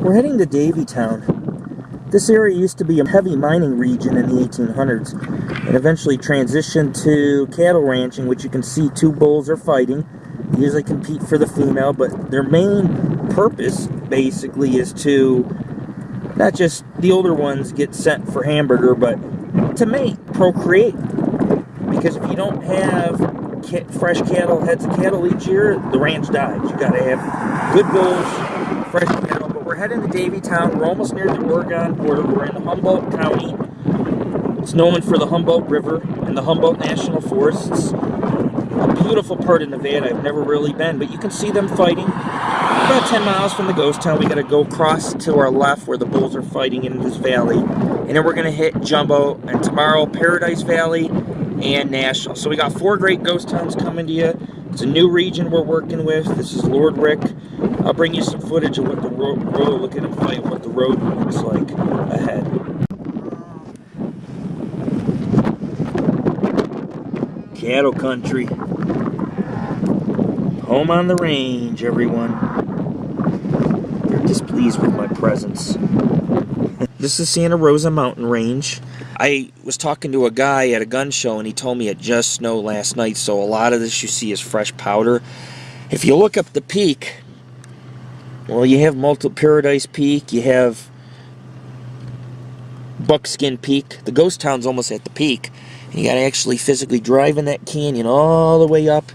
We're heading to Daveytown. This area used to be a heavy mining region in the 1800s and eventually transitioned to cattle ranching, which you can see two bulls are fighting. They usually compete for the female, but their main purpose basically is to not just the older ones get sent for hamburger, but to mate, procreate. Because if you don't have fresh cattle, heads of cattle each year, the ranch dies. You gotta have good bulls, fresh cattle. But we're heading to Daveytown. We're almost near the Oregon border. We're in Humboldt County. It's known for the Humboldt River and the Humboldt National Forest. It's a beautiful part of Nevada. I've never really been, but you can see them fighting. About 10 miles from the ghost town, we got to go across to our left where the bulls are fighting in this valley. And then we're going to hit Jumbo, and tomorrow Paradise Valley and National. So we got 4 great ghost towns coming to you. It's a new region we're working with. This is Lord Rick. I'll bring you some footage of what the road, look at him fight, what the road looks like ahead. Cattle country. Home on the range, everyone. They're displeased with my presence. This is Santa Rosa mountain range. I was talking to a guy at a gun show and he told me it just snowed last night, so a lot of this you see is fresh powder. If you look up the peak, well, you have Paradise Peak, you have Buckskin Peak. The ghost town's almost at the peak. And you got to actually physically drive in that canyon all the way up.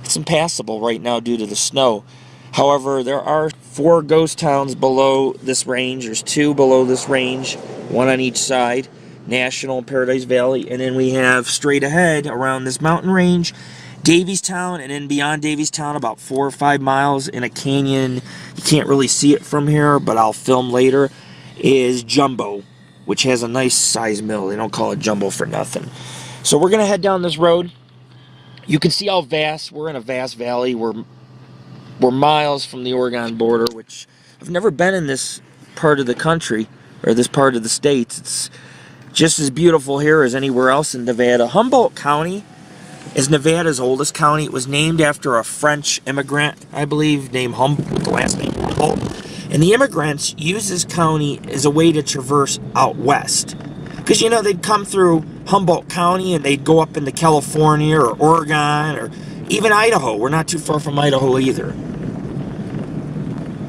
It's impassable right now due to the snow. However, there are 4 ghost towns below this range. There's 2 below this range, 1 on each side, National and Paradise Valley. And then we have straight ahead around this mountain range, Daveytown, and then beyond Daveytown about 4 or 5 miles in a canyon. You can't really see it from here, but I'll film later, is Jumbo, which has a nice size mill. They don't call it Jumbo for nothing. So we're going to head down this road. You can see how vast, we're in a vast valley. We're miles from the Oregon border, which I've never been in this part of the country, or this part of the states. It's just as beautiful here as anywhere else in Nevada. Humboldt County is Nevada's oldest county. It was named after a French immigrant, I believe, named Humboldt, the last name Humboldt. And the immigrants used this county as a way to traverse out west. Because, you know, they'd come through Humboldt County and they'd go up into California or Oregon or even Idaho. We're not too far from Idaho either.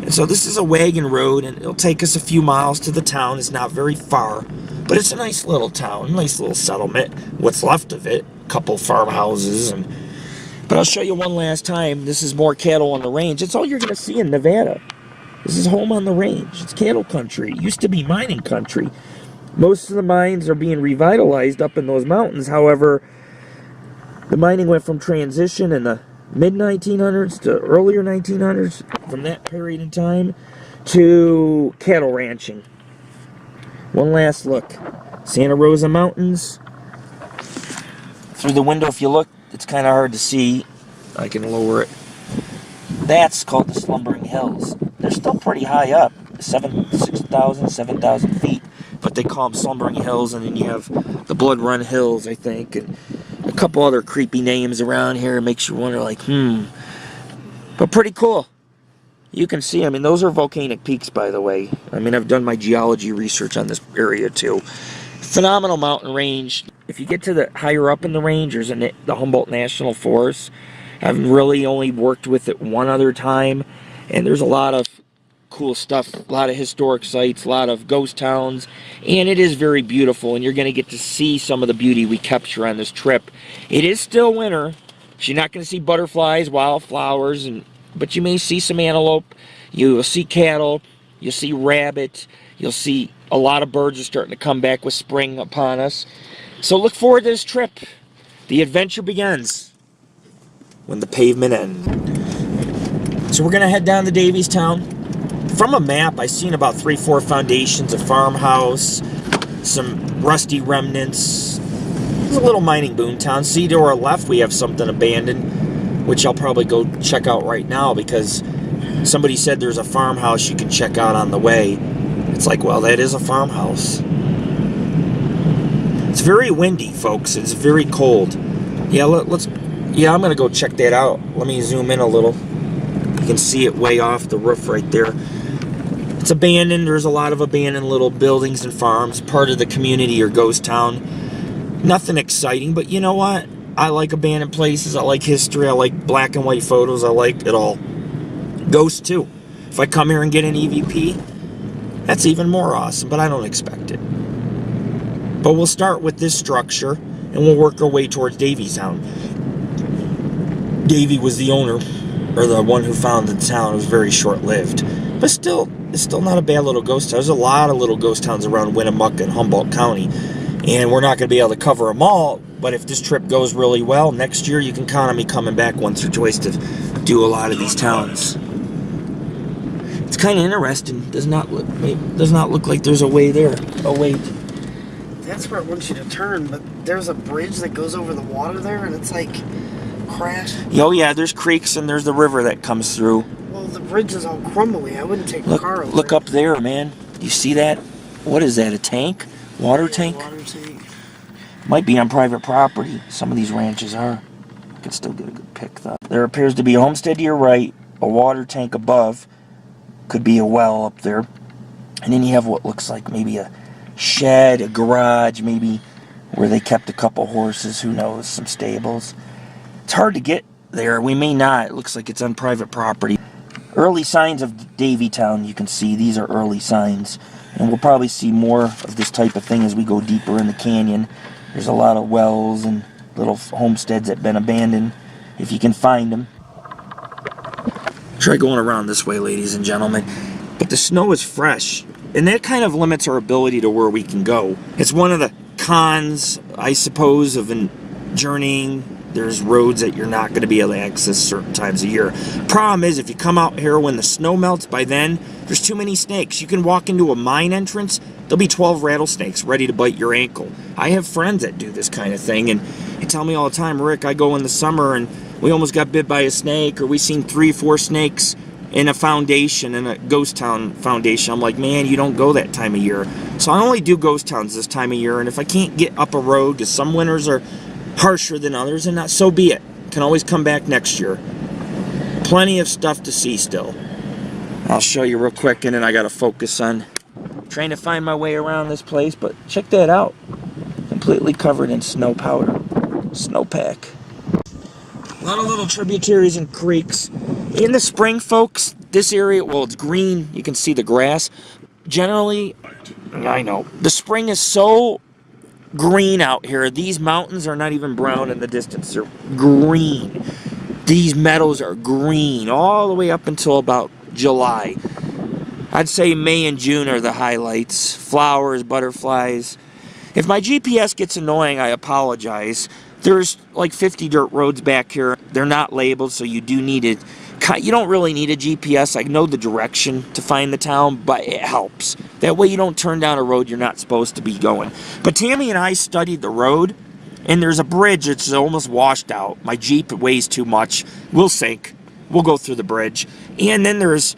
And so this is a wagon road, and it'll take us a few miles to the town. It's not very far, but it's a nice little town, a nice little settlement. What's left of it, a couple farmhouses. But I'll show you one last time. This is more cattle on the range. It's all you're going to see in Nevada. This is home on the range. It's cattle country. It used to be mining country. Most of the mines are being revitalized up in those mountains. However, the mining went from transition in the mid-1900s to earlier 1900s, from that period in time, to cattle ranching. One last look. Santa Rosa Mountains. Through the window, if you look, it's kind of hard to see. I can lower it. That's called the Slumbering Hills. They're still pretty high up, 6,000, 7,000 feet. But they call them Slumbering Hills, and then you have the Blood Run Hills, I think, and a couple other creepy names around here. It makes you wonder, like, But pretty cool. You can see, I mean, those are volcanic peaks, by the way. I mean, I've done my geology research on this area, too. Phenomenal mountain range. If you get to the higher up in the range, there's the Humboldt National Forest. I've really only worked with it one other time, and there's a lot of cool stuff, a lot of historic sites, a lot of ghost towns, and it is very beautiful, and you're going to get to see some of the beauty we capture on this trip. It is still winter, so you're not going to see butterflies, wildflowers, but you may see some antelope, you'll see cattle, you'll see rabbit, you'll see a lot of birds are starting to come back with spring upon us. So look forward to this trip. The adventure begins when the pavement ends. So we're going to head down to Daveytown. From a map, I've seen about 3-4 foundations, a farmhouse, some rusty remnants. It's a little mining boom town. See, to our left, we have something abandoned, which I'll probably go check out right now because somebody said there's a farmhouse you can check out on the way. It's like, well, that is a farmhouse. It's very windy, folks. It's very cold. Yeah, I'm going to go check that out. Let me zoom in a little. You can see it way off the roof right there. It's abandoned. There's a lot of abandoned little buildings and farms, part of the community or ghost town. Nothing exciting, but you know what? I like abandoned places. I like history. I like black and white photos. I like it all. Ghosts too. If I come here and get an EVP, that's even more awesome, but I don't expect it. But we'll start with this structure, and we'll work our way towards Daveytown. Davey was the owner, or the one who founded the town. It was very short-lived. But still, it's still not a bad little ghost town. There's a lot of little ghost towns around Winnemucca and Humboldt County. And we're not going to be able to cover them all, but if this trip goes really well, next year you can count on me coming back once or twice to do a lot of these towns. It's kind of interesting. Does not look like there's a way there. Oh wait. That's where it wants you to turn, but there's a bridge that goes over the water there, and it's like crashed. Oh yeah, there's creeks and there's the river that comes through. Well, the bridge is all crumbly. I wouldn't take the car over. Look up there, man. You see that? What is that? A tank? Water tank? Water tank. Might be on private property. Some of these ranches are. I can still get a good pick though. There appears to be a homestead to your right, a water tank above. Could be a well up there. And then you have what looks like maybe a shed, a garage, maybe where they kept a couple horses, who knows, some stables. It's hard to get there. We may not. It looks like it's on private property. Early signs of Daveytown, you can see. These are early signs. And we'll probably see more of this type of thing as we go deeper in the canyon. There's a lot of wells and little homesteads that have been abandoned, if you can find them. Try going around this way, ladies and gentlemen. But the snow is fresh, and that kind of limits our ability to where we can go. It's one of the cons, I suppose, of journeying. There's roads that you're not going to be able to access certain times of year. Problem is, if you come out here when the snow melts, by then, there's too many snakes. You can walk into a mine entrance, there'll be 12 rattlesnakes ready to bite your ankle. I have friends that do this kind of thing, and they tell me all the time, Rick, I go in the summer and we almost got bit by a snake, or we seen 3 or 4 snakes in a foundation, in a ghost town foundation. I'm like, man, you don't go that time of year. So I only do ghost towns this time of year, and if I can't get up a road, because some winters are harsher than others, and not, so be it. Can always come back next year. Plenty of stuff to see still. I'll show you real quick, and then I got to focus on trying to find my way around this place, but check that out. Completely covered in snow powder. Snowpack. A lot of little tributaries and creeks. In the spring, folks, this area, well, it's green. You can see the grass. Generally, I know, the spring is so green out here. These mountains are not even brown in the distance. They're green. These meadows are green all the way up until about July. I'd say May and June are the highlights. Flowers, butterflies. If my GPS gets annoying, I apologize. There's like 50 dirt roads back here. They're not labeled, so you do need it. You don't really need a GPS. I know the direction to find the town, but it helps. That way you don't turn down a road you're not supposed to be going. But Tammy and I studied the road, and there's a bridge that's almost washed out. My Jeep weighs too much. We'll sink. We'll go through the bridge. And then there's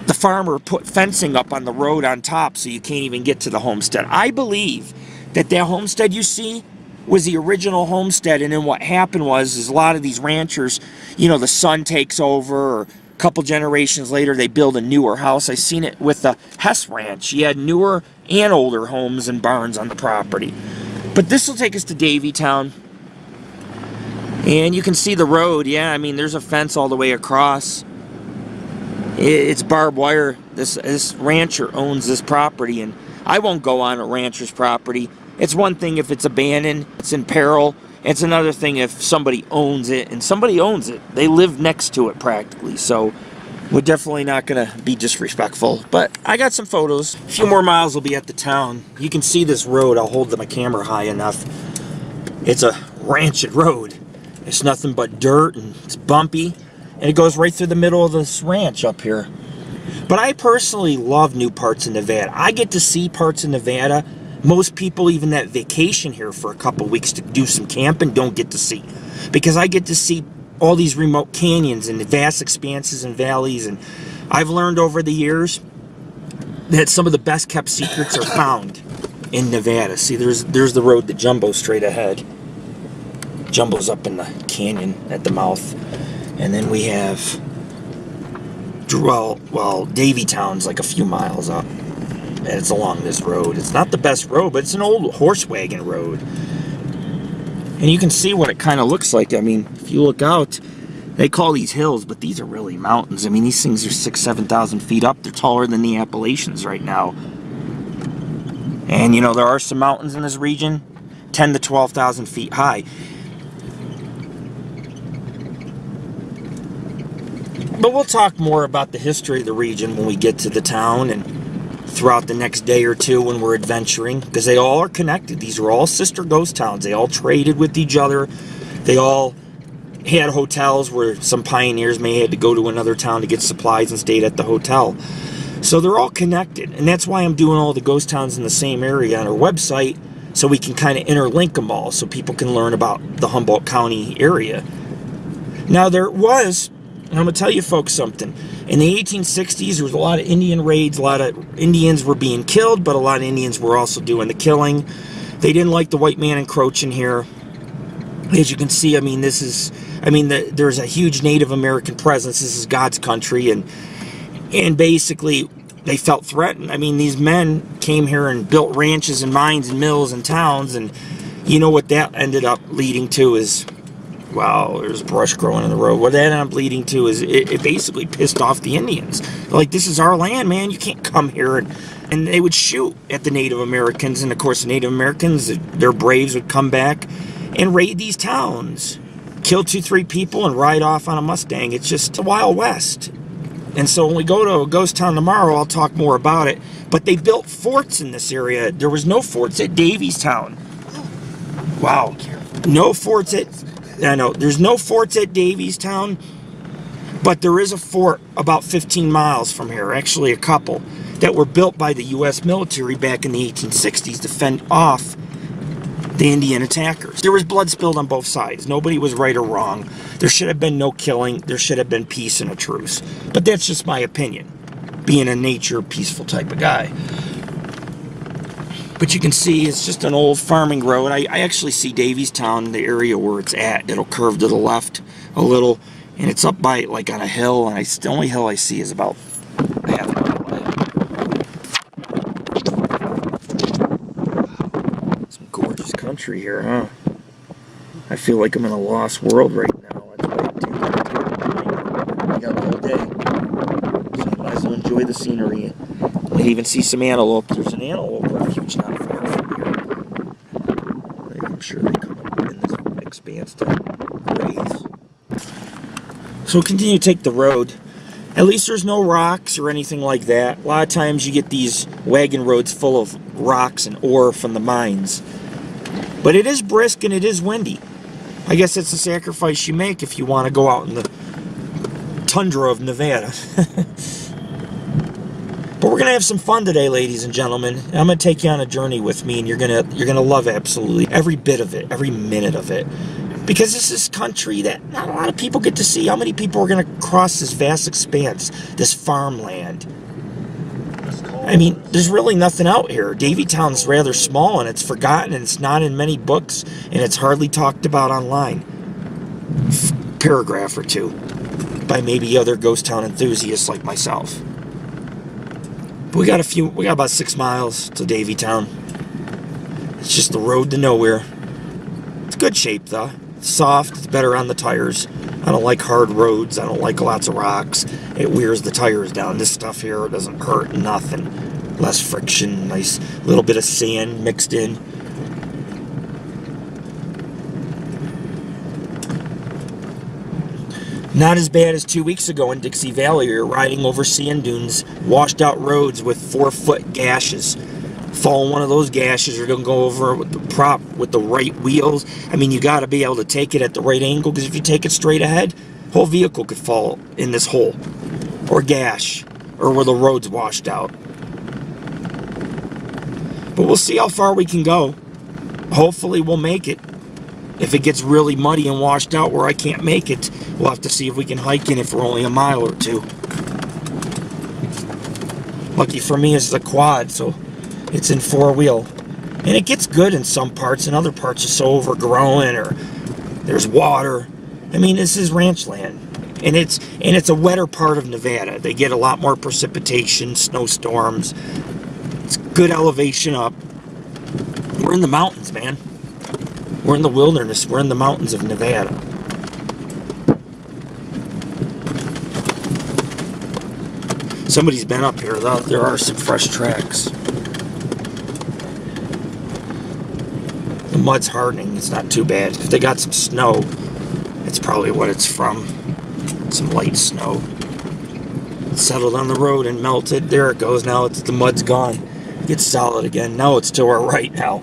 the farmer put fencing up on the road on top so you can't even get to the homestead. I believe that homestead you see was the original homestead, and then what happened was a lot of these ranchers, you know, the son takes over, or a couple generations later they build a newer house. I seen it with the Hess Ranch. He had newer and older homes and barns on the property. But this will take us to Daveytown, and you can see the road. Yeah, I mean, there's a fence all the way across. It's barbed wire. This rancher owns this property, and I won't go on a rancher's property. It's one thing if it's abandoned, it's in peril. It's another thing if somebody owns it, and somebody owns it. They live next to it practically, so we're definitely not going to be disrespectful. But I got some photos. A few more miles will be at the town. You can see this road. I'll hold my camera high enough. It's a ranched road. It's nothing but dirt, and it's bumpy, and it goes right through the middle of this ranch up here. But I personally love new parts of Nevada. I get to see parts of Nevada most people, even that vacation here for a couple weeks to do some camping, don't get to see. Because I get to see all these remote canyons and vast expanses and valleys. And I've learned over the years that some of the best kept secrets are found in Nevada. See, there's the road to Jumbo straight ahead. Jumbo's up in the canyon at the mouth. And then we have well, Daveytown's like a few miles up, and it's along this road. It's not the best road, but it's an old horse wagon road. And you can see what it kind of looks like. I mean, if you look out, they call these hills, but these are really mountains. I mean, these things are 6,000 to 7,000 feet up. They're taller than the Appalachians right now. And, you know, there are some mountains in this region, 10 to 12,000 feet high. But we'll talk more about the history of the region when we get to the town and throughout the next day or two when we're adventuring, because they all are connected. These are all sister ghost towns. They all traded with each other. They all had hotels where some pioneers may have to go to another town to get supplies and stayed at the hotel. So they're all connected, and that's why I'm doing all the ghost towns in the same area on our website, so we can kind of interlink them all so people can learn about the Humboldt County area. Now there was, and I'm going to tell you folks something, in the 1860s there was a lot of Indian raids, a lot of Indians were being killed, but a lot of Indians were also doing the killing. They didn't like the white man encroaching here. As you can see, I mean, there's a huge Native American presence. This is God's country, and basically they felt threatened. I mean, these men came here and built ranches and mines and mills and towns, and you know what that ended up leading to is, wow, there's brush growing in the road. What that ended up leading to is it basically pissed off the Indians. Like, this is our land, man. You can't come here. And they would shoot at the Native Americans, and of course the Native Americans, their braves would come back and raid these towns, kill 2-3 people, and ride off on a Mustang. It's just the Wild West. And so when we go to a ghost town tomorrow, I'll talk more about it. But they built forts in this area. There was no forts at Daveytown. Wow. No forts at... I know, there's no forts at Daveytown, but there is a fort about 15 miles from here, actually a couple, that were built by the U.S. military back in the 1860s to fend off the Indian attackers. There was blood spilled on both sides. Nobody was right or wrong. There should have been no killing. There should have been peace and a truce. But that's just my opinion, being a nature, peaceful type of guy. But you can see it's just an old farming road. I actually see Daveytown, the area where it's at. It'll curve to the left a little, and it's up by, like, on a hill, and the only hill I see is about half a mile away. Some gorgeous country here, huh? I feel like I'm in a lost world right now. That's why I'm taking it. I got the whole day. So I might as well enjoy the scenery. I even see some antelope. There's an antelope refuge not far from here. I'm sure they come up in this expanse to graze. So continue to take the road. At least there's no rocks or anything like that. A lot of times you get these wagon roads full of rocks and ore from the mines. But it is brisk and it is windy. I guess it's a sacrifice you make if you want to go out in the tundra of Nevada. But we're gonna have some fun today, ladies and gentlemen. I'm gonna take you on a journey with me, and you're gonna love absolutely every bit of it, every minute of it, because this is country that not a lot of people get to see. How many people are gonna cross this vast expanse, this farmland? I mean, there's really nothing out here. Daveytown's rather small, and it's forgotten, and it's not in many books, and it's hardly talked about online. Paragraph or two by maybe other ghost town enthusiasts like myself. But we got about 6 miles to Daveytown. It's just the road to nowhere. It's good shape though. It's soft, it's better on the tires. I don't like hard roads, I don't like lots of rocks. It wears the tires down. This stuff here doesn't hurt nothing. Less friction, nice little bit of sand mixed in. Not as bad as 2 weeks ago in Dixie Valley. You're riding over sand dunes, washed out roads with 4-foot gashes. Following one of those gashes, you're going to go over with the prop with the right wheels. I mean, you got to be able to take it at the right angle, because if you take it straight ahead, whole vehicle could fall in this hole or gash, or where the road's washed out. But we'll see how far we can go. Hopefully we'll make it. If it gets really muddy and washed out where I can't make it, we'll have to see if we can hike in it for only a mile or two. Lucky for me, it's a quad, so it's in 4-wheel. And it gets good in some parts, and other parts are so overgrown, or there's water. I mean, this is ranch land. And it's a wetter part of Nevada. They get a lot more precipitation, snowstorms. It's good elevation up. We're in the mountains, man. We're in the wilderness. We're in the mountains of Nevada. Somebody's been up here, though. There are some fresh tracks. The mud's hardening. It's not too bad. If they got some snow, it's probably what it's from. Some light snow. It settled on the road and melted. There it goes. Now the mud's gone. It gets solid again. Now it's to our right now.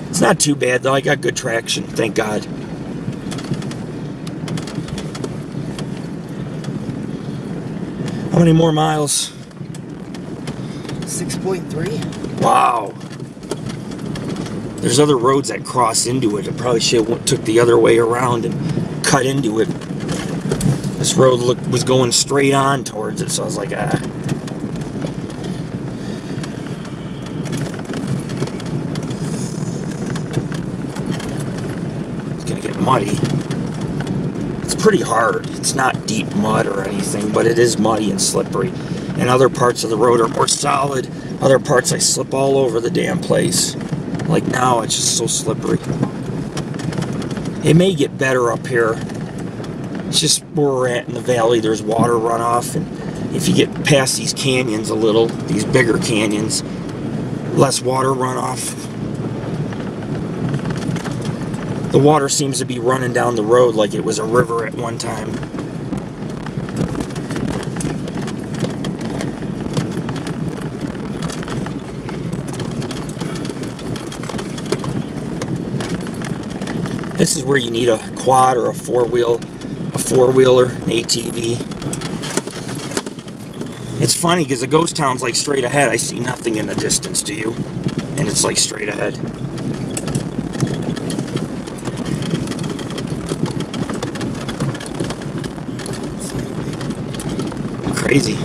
It's not too bad, though. I got good traction. Thank God. How many more miles? 6.3. Wow. There's other roads that cross into it. I probably should have took the other way around and cut into it. This road was going straight on towards it, so I was like, ah. It's gonna get muddy. It's pretty hard. It's not deep mud or anything, but it is muddy and slippery. And other parts of the road are more solid. Other parts I slip all over the damn place. Like now, it's just so slippery. It may get better up here. It's just where we're at in the valley. There's water runoff, and if you get past these canyons a little, these bigger canyons, less water runoff. The water seems to be running down the road like it was a river at one time. This is where you need a quad or a four-wheeler, an ATV. It's funny because the ghost town's like straight ahead. I see nothing in the distance, do you? And it's like straight ahead. Crazy.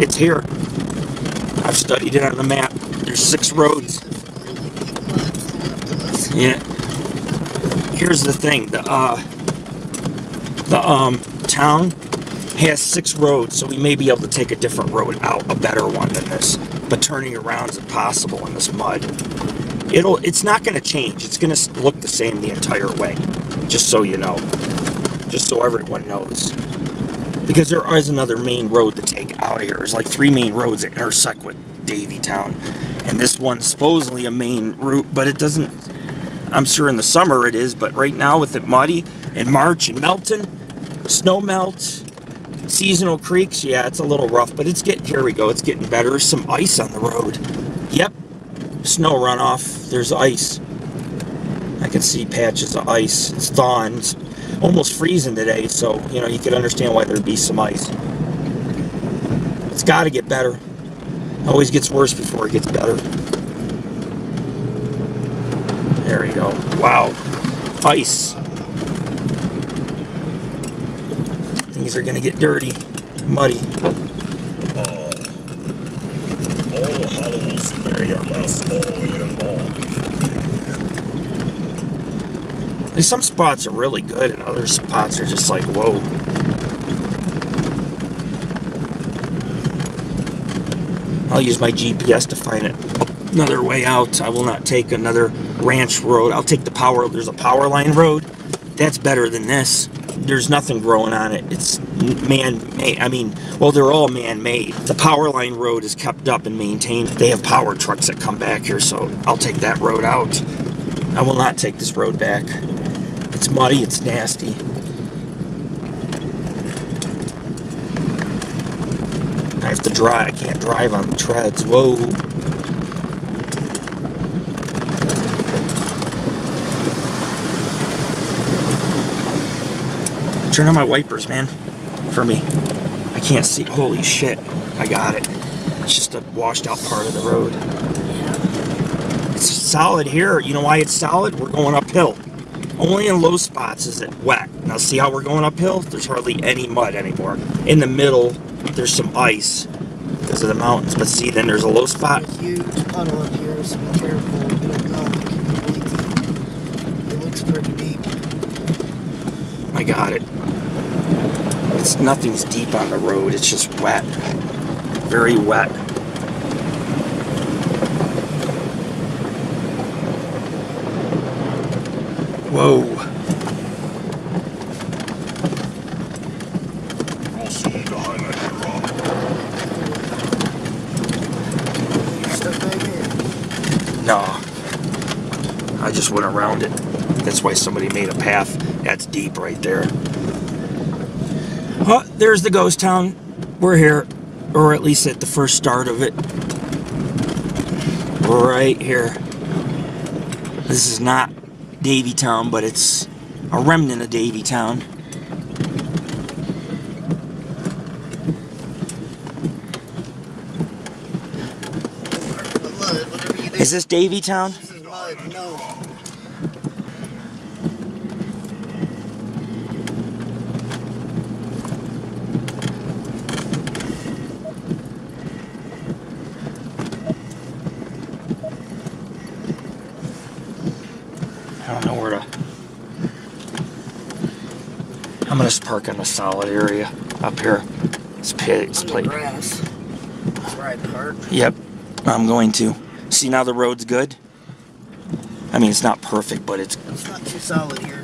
It's here. I've studied it on the map. There's 6 roads. Yeah. Here's the thing. The town has 6 roads, so we may be able to take a different road out, a better one than this. But turning around is impossible in this mud. It's not going to change. It's going to look the same the entire way. Just so you know. Just so everyone knows. Because there is another main road to take out of here. There's like 3 main roads that intersect with Daveytown. And this one's supposedly a main route, but it doesn't... I'm sure in the summer it is, but right now with it muddy, in March and melting, snow melt, seasonal creeks, yeah, it's a little rough, but here we go, it's getting better. There's some ice on the road. Yep, snow runoff, there's ice. I can see patches of ice. It's thawing. It's almost freezing today, so, you know, you can understand why there'd be some ice. It's got to get better. It always gets worse before it gets better. There we go. Wow. Ice. Things are going to get dirty. Muddy. Some spots are really good and other spots are just like, whoa. I'll use my GPS to find another way out. I will not take another ranch road. I'll take there's a power line road. That's better than this. There's nothing growing on it. It's man-made. I mean, well, they're all man-made. The power line road is kept up and maintained. They have power trucks that come back here, so I'll take that road out. I will not take this road back. It's muddy, it's nasty. I have to drive. I can't drive on the treads. Whoa. Turn on my wipers, man. For me. I can't see. Holy shit. I got it. It's just a washed out part of the road. It's solid here. You know why it's solid? We're going uphill. Only in low spots is it wet. Now see how we're going uphill? There's hardly any mud anymore. In the middle, there's some ice because of the mountains. But see, then there's a low spot. A huge puddle up here, so be careful. It looks pretty deep. I got it. Nothing's deep on the road. It's just wet. Very wet. Whoa. No. I just went around it. That's why somebody made a path. That's deep right there. Oh, there's the ghost town. We're here. Or at least at the first start of it. Right here. This is not Daveytown, but it's a remnant of Daveytown. Is this Daveytown? This is mud, no. I don't know where to. I'm gonna just park in the solid area up here. It's played. Grass. That's where I park. Yep, I'm going to. See, now the road's good. I mean, it's not perfect, but it's not too solid here.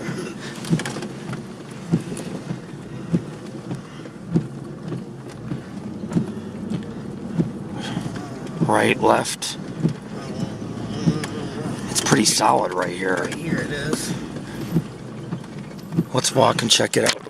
right, left. It's pretty solid right here. Right here it is. Let's walk and check it out.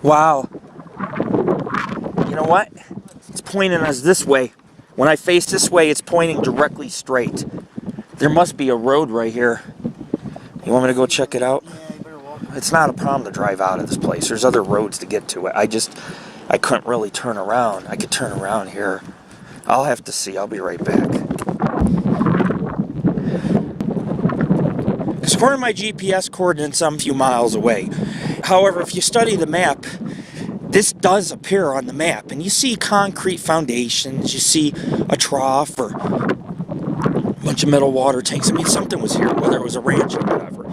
Wow. You know what? It's pointing us this way. When I face this way, it's pointing directly straight. There must be a road right here. You want me to go check it out? Yeah, you better walk. It's not a problem to drive out of this place. There's other roads to get to it. I couldn't really turn around. I could turn around here. I'll have to see. I'll be right back. Because according to my GPS coordinates, I'm a few miles away. However, if you study the map, this does appear on the map. And you see concrete foundations. You see a trough or a bunch of metal water tanks. I mean, something was here, whether it was a ranch or whatever.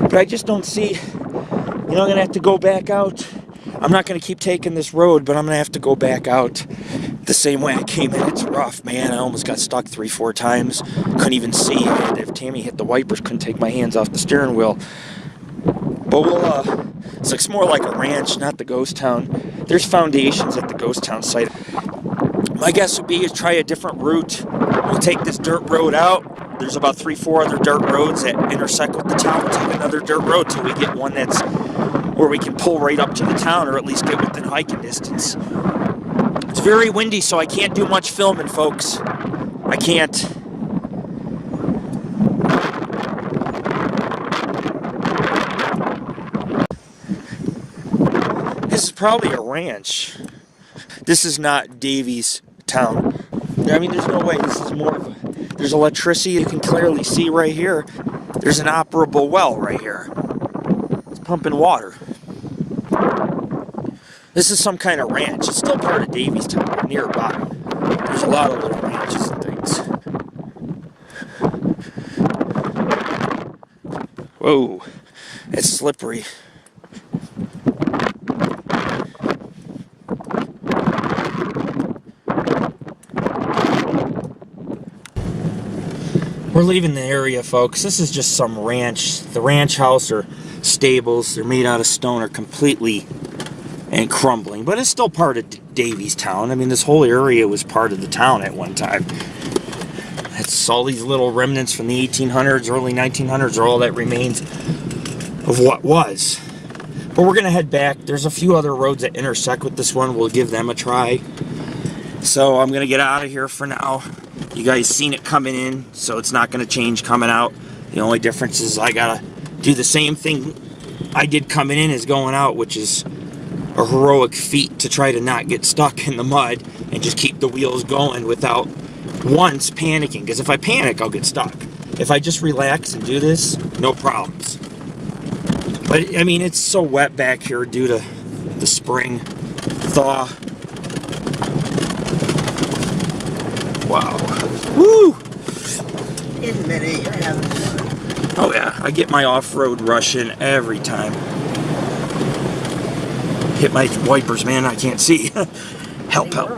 But I just don't see, I'm going to have to go back out. I'm not going to keep taking this road, but I'm going to have to go back out the same way I came in. It's rough, man. I almost got stuck 3-4 times. Couldn't even see. If Tammy hit the wipers, couldn't take my hands off the steering wheel. But it looks more like a ranch, not the ghost town. There's foundations at the ghost town site. My guess would be to try a different route. We'll take this dirt road out. There's about 3-4 other dirt roads that intersect with the town. We'll take another dirt road till we get one that's where we can pull right up to the town, or at least get within hiking distance. It's very windy, so I can't do much filming, folks. I can't. This is probably a ranch. This is not Davey's town. I mean, there's no way. This is more of a... There's electricity. You can clearly see right here. There's an operable well right here. It's pumping water. This is some kind of ranch. It's still part of Davey's town, nearby. There's a lot of little ranches and things. Whoa, it's slippery. We're leaving the area, folks. This is just some ranch. The ranch house or stables, they're made out of stone, are completely and crumbling, but it's still part of Davey's town. I mean, this whole area was part of the town at one time. It's all these little remnants from the 1800s, early 1900s, are all that remains of what was. But we're gonna head back. There's a few other roads that intersect with this one. We'll give them a try. So I'm gonna get out of here for now. You guys seen it coming in, so it's not gonna change coming out. The only difference is I gotta do the same thing I did coming in as going out, which is a heroic feat to try to not get stuck in the mud. and just keep the wheels going without once panicking. Because if I panic, I'll get stuck. If I just relax and do this, no problems. But I mean, it's so wet back here due to the spring thaw. Wow. Woo! Admit it, you're having fun. Oh yeah, I get my off-road rush in every time. Hit my wipers, man, I can't see. Help, help.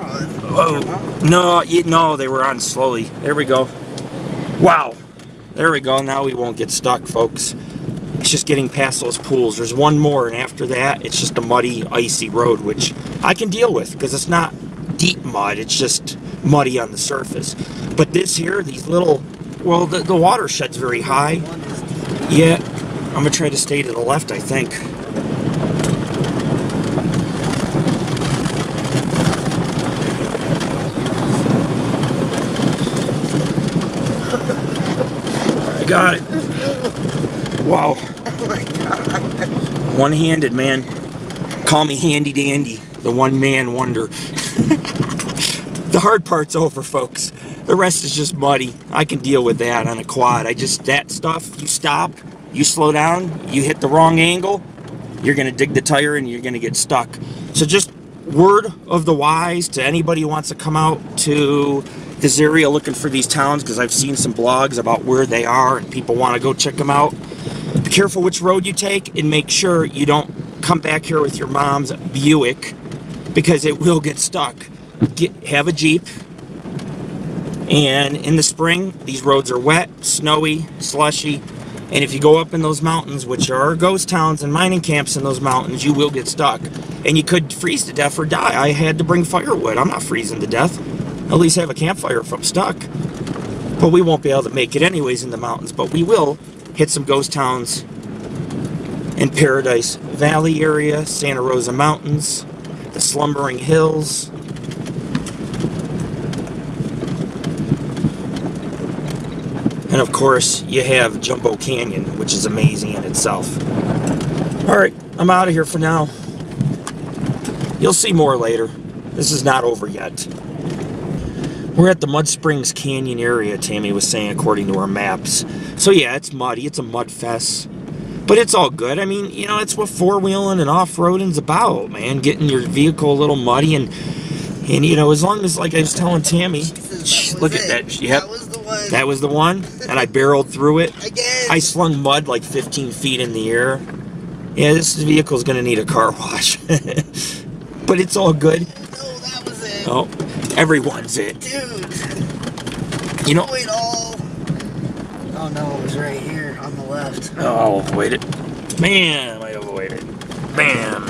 Oh, no, they were on slowly. There we go. Wow. There we go, now we won't get stuck, folks. It's just getting past those pools. There's one more, and after that, it's just a muddy, icy road, which I can deal with, because it's not deep mud, it's just muddy on the surface. But this here, these little, well, the watershed's very high. Yeah, I'm going to try to stay to the left, I think. I got it. Wow. Oh my God. One-handed, man. Call me Handy Dandy, the one-man wonder. The hard part's over, folks. The rest is just muddy. I can deal with that on a quad. That stuff, you stop, you slow down, you hit the wrong angle, you're going to dig the tire and you're going to get stuck. So just word of the wise to anybody who wants to come out to this area looking for these towns, because I've seen some blogs about where they are and people want to go check them out. Be careful which road you take and make sure you don't come back here with your mom's Buick, because it will get stuck. Have a Jeep. And in the spring, these roads are wet, snowy, slushy, and if you go up in those mountains, which are ghost towns and mining camps in those mountains, you will get stuck. And you could freeze to death or die. I had to bring firewood. I'm not freezing to death. At least have a campfire if I'm stuck. But we won't be able to make it anyways in the mountains, but we will hit some ghost towns in Paradise Valley area, Santa Rosa Mountains, the Slumbering Hills. And of course, you have Jumbo Canyon, which is amazing in itself. Alright, I'm out of here for now. You'll see more later. This is not over yet. We're at the Mud Springs Canyon area, Tammy was saying, according to our maps. So yeah, it's muddy, it's a mud fest. But it's all good. I mean, you know, it's what four-wheeling and off-roading's about, man. Getting your vehicle a little muddy and you know, as long as, like I was telling Tammy, look at that. Yep. That was the one. That was the one, and I barreled through it. Again. I slung mud like 15 feet in the air. Yeah, this vehicle's going to need a car wash. But it's all good. No, that was it. Oh, everyone's it. Dude. You know. Wait, oh no, it was right here on the left. Oh, wait it. Man, I avoided. Bam.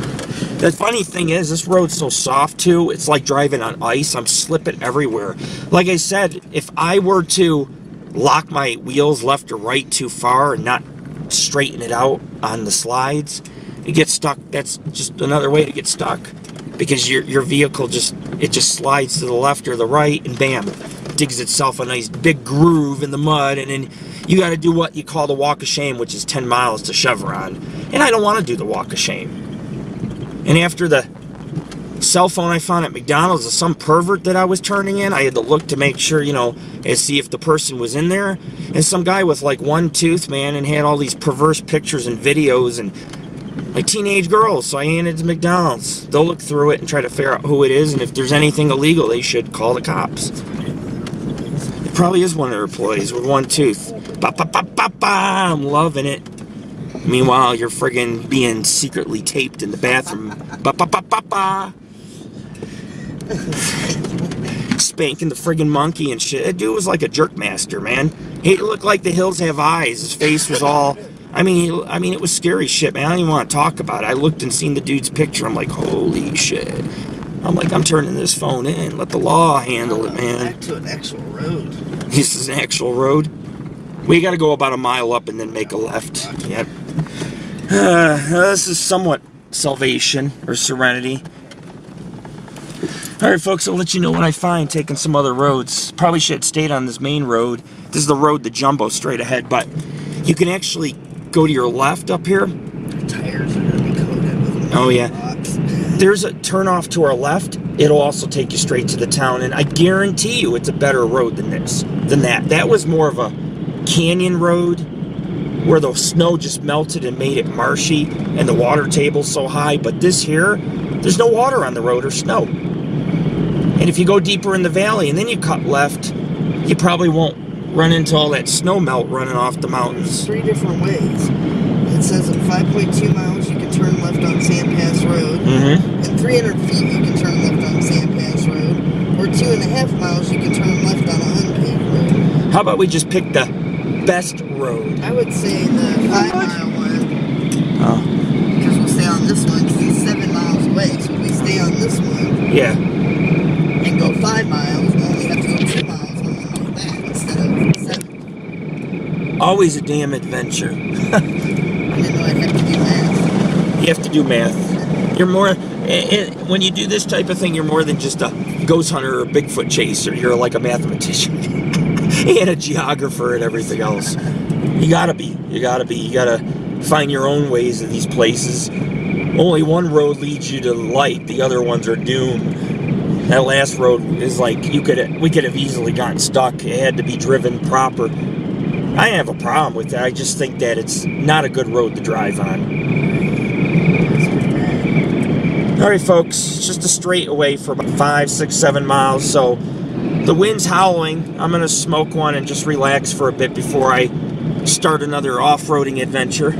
The funny thing is, this road's so soft too, it's like driving on ice. I'm slipping everywhere. Like I said, if I were to lock my wheels left or right too far and not straighten it out on the slides, you get stuck. That's just another way to get stuck, because your vehicle just slides to the left or the right, and bam, digs itself a nice big groove in the mud, and then you got to do what you call the walk of shame, which is 10 miles to Chevron. And I don't want to do the walk of shame. And after the cell phone I found at McDonald's of some pervert that I was turning in, I had to look to make sure, you know, and see if the person was in there. And some guy with like one tooth, man, and had all these perverse pictures and videos and like teenage girls. So I handed it to McDonald's. They'll look through it and try to figure out who it is, and if there's anything illegal, they should call the cops. It probably is one of their employees with one tooth. Ba, ba, ba, ba, ba. I'm loving it. Meanwhile, you're friggin' being secretly taped in the bathroom. Ba, ba, ba, ba, ba. Spanking the friggin' monkey and shit. That dude was like a jerk master, man. He looked like the hills have eyes. His face was all... I mean, it was scary shit, man. I don't even want to talk about it. I looked and seen the dude's picture. I'm like, holy shit. I'm like, I'm turning this phone in. Let the law handle it, man. Back to an actual road. This is an actual road. We got to go about a mile up and then make a left. Yep. This is somewhat salvation or serenity. Alright, folks, I'll let you know what I find taking some other roads. Probably should have stayed on this main road. This is the road to Jumbo straight ahead, but you can actually go to your left up here. The tires are going to be coated with Oh, yeah. rocks. There's a turn off to our left, it'll also take you straight to the town, and I guarantee you it's a better road than that. That was more of a canyon road where the snow just melted and made it marshy and the water table's so high. But this here, there's no water on the road or snow. And if you go deeper in the valley and then you cut left, you probably won't run into all that snow melt running off the mountains. 3 different ways. It says at 5.2 miles you can turn left on Sand Pass Road. At 300 feet you can turn left on Sand Pass Road. Or 2.5 miles you can turn left on a unpaved road. How about we just pick the best road? I would say the 5-mile one. Oh. Because we'll stay on this one because it's 7 miles away. So if we stay on this one. Yeah. And go 5 miles, we'll only have to go 2 miles on one like that instead of 7. Always a damn adventure. I didn't know I'd have to do math. You have to do math. You're more, when you do this type of thing, you're more than just a ghost hunter or a Bigfoot chaser. You're like a mathematician and a geographer and everything else. You gotta be. You gotta find your own ways of these places. Only one road leads you to light. The other ones are doomed. That last road is like, we could have easily gotten stuck. It had to be driven proper. I have a problem with that. I just think that it's not a good road to drive on. Alright folks, it's just a straight away for about 5, 6, 7 miles. So the wind's howling. I'm going to smoke one and just relax for a bit before I start another off-roading adventure.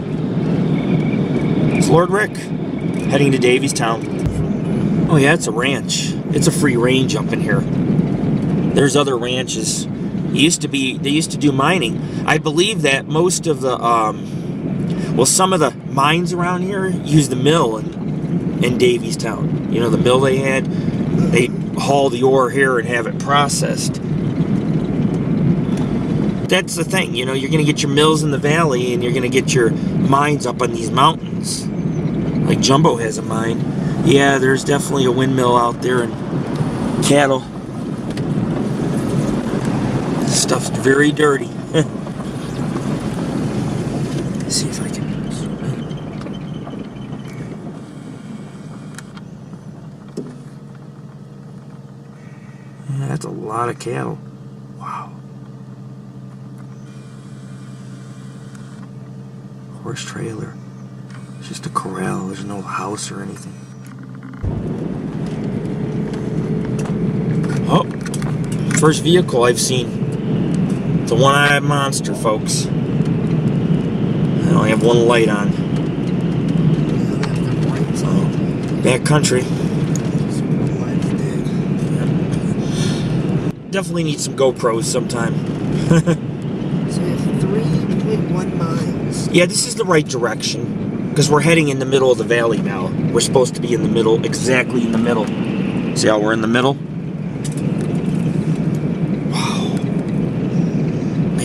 It's Lord Rick, heading to Daveytown. Oh yeah, it's a ranch. It's a free range up in here. There's other ranches. They used to do mining. I believe that most of the, some of the mines around here use the mill in Daveytown. You know, the mill they had, they haul the ore here and have it processed. That's the thing, you know, you're going to get your mills in the valley and you're going to get your mines up on these mountains. Like Jumbo has a mine. Yeah, there's definitely a windmill out there and cattle. Stuff's very dirty. Let's see if I can zoom in. Yeah, that's a lot of cattle. Wow. Horse trailer. It's just a corral. There's no house or anything. Oh, first vehicle I've seen. It's a one-eyed monster, folks. I only have one light on. Back country. Definitely need some GoPros sometime. So we have 3.1 miles. Yeah, this is the right direction. Because we're heading in the middle of the valley now. We're supposed to be in the middle, exactly in the middle. See how we're in the middle?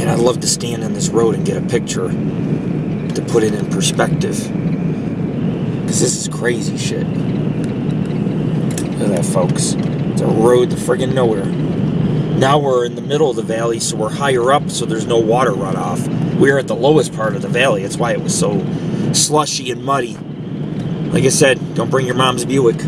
I'd love to stand on this road and get a picture to put it in perspective. Because this is crazy shit. Look at that, folks. It's a road to friggin' nowhere. Now we're in the middle of the valley, so we're higher up, so there's no water runoff. We're at the lowest part of the valley. That's why it was so slushy and muddy. Like I said, don't bring your mom's Buick. Oh,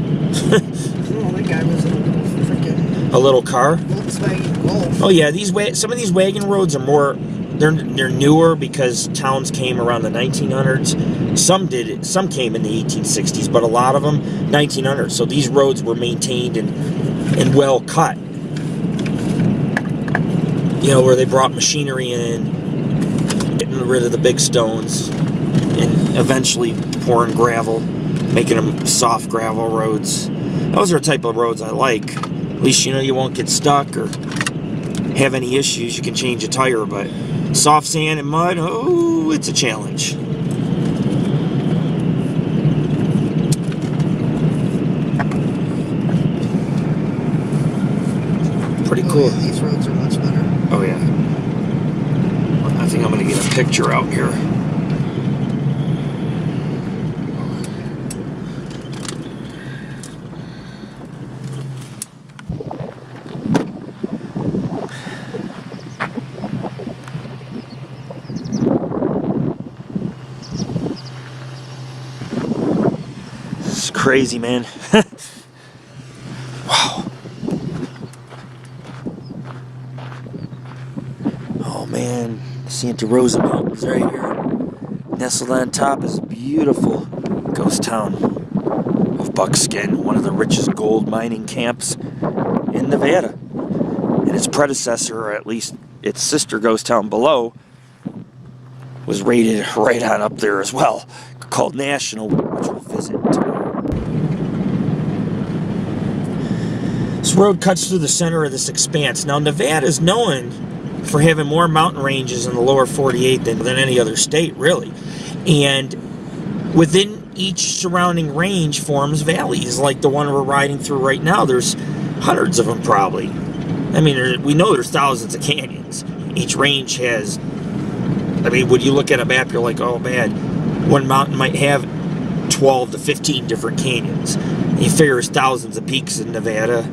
that guy was in a little freaking... A little car? Volkswagen Golf. Oh yeah, some of these wagon roads are more, they're newer because towns came around the 1900s. Some came in the 1860s, but a lot of them 1900s. So these roads were maintained and well cut. You know, where they brought machinery in, getting rid of the big stones, and eventually pouring gravel, making them soft gravel roads. Those are the type of roads I like. At least you know you won't get stuck or have any issues. You can change a tire, but soft sand and mud, oh, it's a challenge. Pretty cool. Oh, yeah, these roads are much better. Oh yeah. I think I'm gonna get a picture out here. Crazy, man. Wow. Santa Rosa Mountains right here. Nestled on top is a beautiful ghost town of Buckskin, one of the richest gold mining camps in Nevada. And its predecessor, or at least its sister ghost town below, was rated right on up there as well, called National, which we'll visit tomorrow. This road cuts through the center of this expanse. Now, Nevada is known for having more mountain ranges in the lower 48 than any other state, really. And within each surrounding range forms valleys, like the one we're riding through right now. There's hundreds of them, probably. I mean, we know there's thousands of canyons. Each range has, I mean, when you look at a map, you're like, oh man, one mountain might have 12 to 15 different canyons. And you figure there's thousands of peaks in Nevada.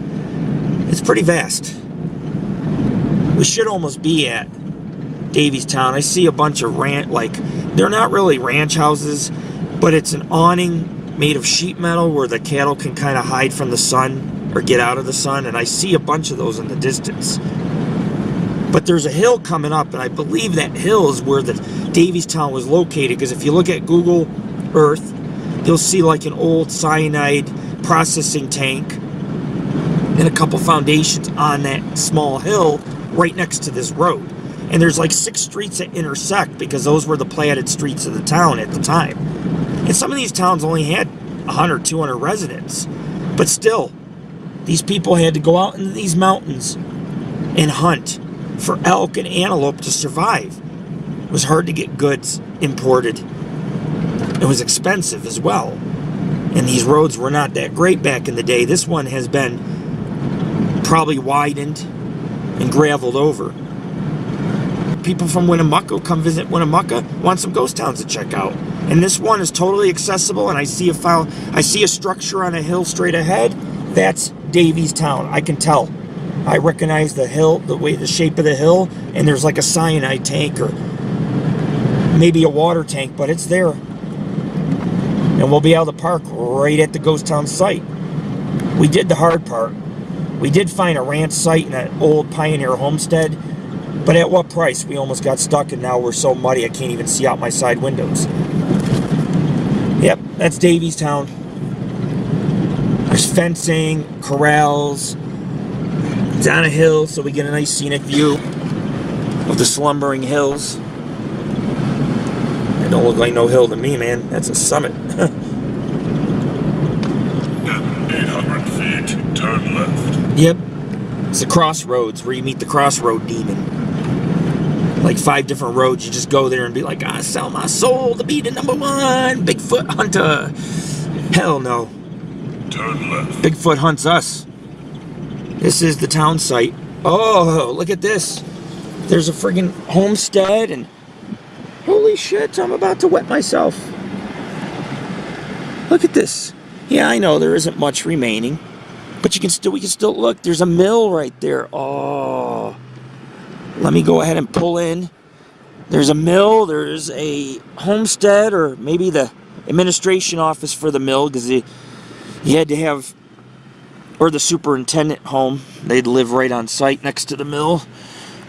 It's pretty vast. We should almost be at Daveytown. I see a bunch of they're not really ranch houses, but it's an awning made of sheet metal where the cattle can kind of hide from the sun or get out of the sun, and I see a bunch of those in the distance. But there's a hill coming up, and I believe that hill is where the Daveytown was located, because if you look at Google Earth, you'll see like an old cyanide processing tank and a couple foundations on that small hill right next to this road. And there's like 6 streets that intersect, because those were the platted streets of the town at the time. And some of these towns only had 100, 200 residents. But still, these people had to go out into these mountains and hunt for elk and antelope to survive. It was hard to get goods imported. It was expensive as well. And these roads were not that great back in the day. This one has been probably widened and graveled over. People from Winnemucca come visit Winnemucca, want some ghost towns to check out. And this one is totally accessible, and I see a structure on a hill straight ahead. That's Daveytown. I can tell. I recognize the hill, the shape of the hill, and there's like a cyanide tank or maybe a water tank, but it's there. And we'll be able to park right at the ghost town site. We did the hard part. We did find a ranch site in an old pioneer homestead, but at what price? We almost got stuck, and now we're so muddy I can't even see out my side windows. Yep, that's Daveytown. There's fencing, corrals. It's on a hill, so we get a nice scenic view of the Slumbering hills. It don't look like no hill to me, man. That's a summit. 800 feet, turn left. Yep. It's the crossroads where you meet the crossroad demon. Like 5 different roads. You just go there and be like, I sell my soul to be the #1 Bigfoot hunter. Hell no. Turn left. Bigfoot hunts us. This is the town site. Oh, look at this. There's a friggin' homestead, and holy shit, I'm about to wet myself. Look at this. Yeah, I know there isn't much remaining, but we can still look. There's a mill right there. Oh, let me go ahead and pull in. There's a mill. There's a homestead, or maybe the administration office for the mill, because you had to have, or the superintendent home. They'd live right on site next to the mill.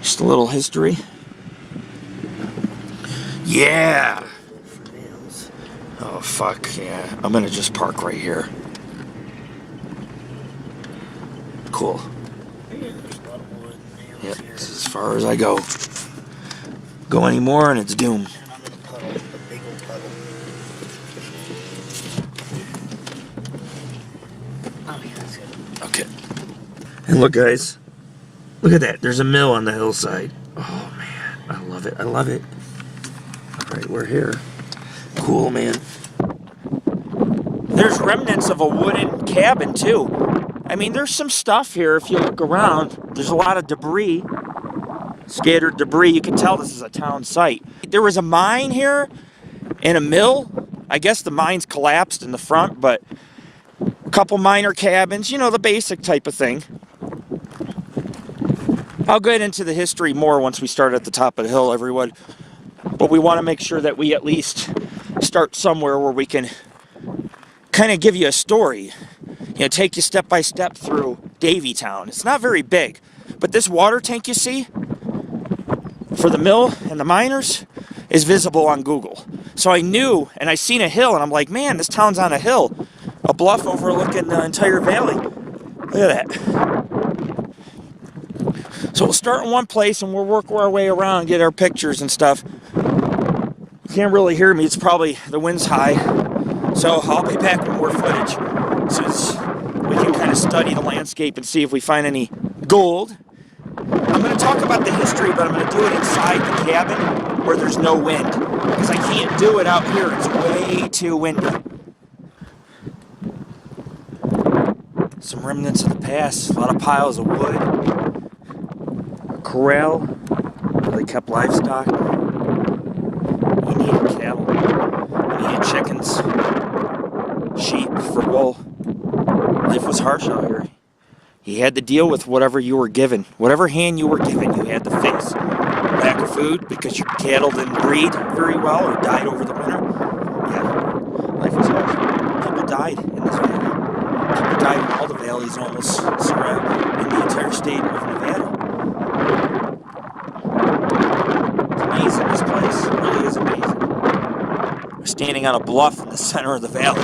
Just a little history. Yeah. Oh, fuck, yeah. I'm gonna just park right here. Cool. Yep, this is as far as I go. Go anymore and it's doom. Okay. And look, guys. Look at that. There's a mill on the hillside. Oh, man. I love it. I love it. All right, we're here. Cool, man. There's remnants of a wooden cabin, too. I mean, there's some stuff here if you look around. There's a lot of debris. Scattered debris. You can tell this is a town site. There was a mine here and a mill. I guess the mine's collapsed in the front, but a couple minor cabins. You know, the basic type of thing. I'll get into the history more once we start at the top of the hill, everyone. But we want to make sure that we at least start somewhere where we can kind of give you a story. You know, take you step by step through Daveytown. It's not very big, but this water tank you see, for the mill and the miners is visible on Google. So I knew, and I seen a hill, and I'm like, man, this town's on a hill. A bluff overlooking the entire valley. Look at that. So we'll start in one place, and we'll work our way around, get our pictures and stuff. You can't really hear me. It's probably, the wind's high. So I'll be back with more footage since we can kind of study the landscape and see if we find any gold. I'm going to talk about the history, but I'm going to do it inside the cabin where there's no wind, because I can't do it out here. It's way too windy. Some remnants of the past, a lot of piles of wood, a corral where they kept livestock. We needed cattle, we needed chickens, sheep for wool. Life was harsh out here. You had to deal with whatever you were given. Whatever hand you were given, you had to face. Lack of food because your cattle didn't breed very well or died over the winter. Yeah, life was harsh. People died in this valley. People died in all the valleys almost surrounding in the entire state of Nevada. It's amazing, this place. It really is amazing. We're standing on a bluff in the center of the valley.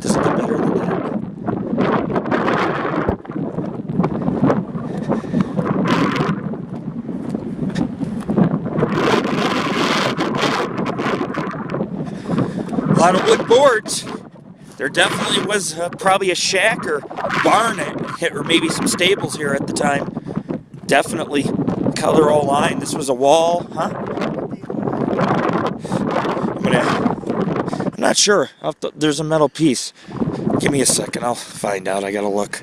Doesn't get better than that. A lot of wood boards. There definitely was probably a shack or barn or maybe some stables here at the time. Definitely color all lined. This was a wall, huh? I'm not sure. There's a metal piece. Give me a second. I'll find out. I gotta look.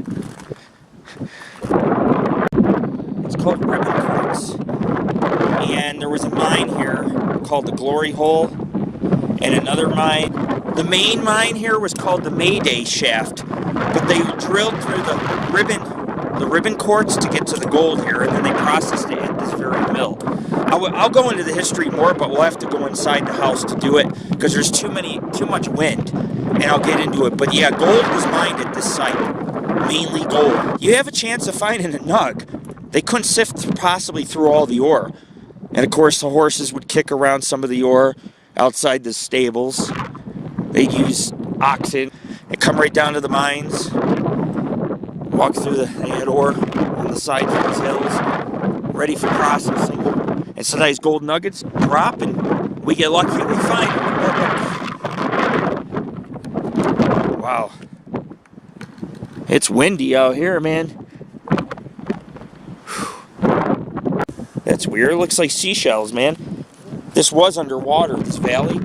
It's called ribbon quartz. And there was a mine here called the Glory Hole. And another mine. The main mine here was called the Mayday shaft, but they drilled through the ribbon quartz to get to the gold here, and then they processed it at this very mill. I'll go into the history more, but we'll have to go inside the house to do it because there's too much wind, and I'll get into it. But yeah, gold was mined at this site, mainly gold. You have a chance of finding a nug. They couldn't sift possibly through all the ore, and of course the horses would kick around some of the ore outside the stables. They'd use oxen and come right down to the mines, walk through they had ore on the sides of these hills, ready for processing. And sometimes gold nuggets drop and we get lucky and we find them. Wow. It's windy out here, man. That's weird. It looks like seashells, man. This was underwater, this valley.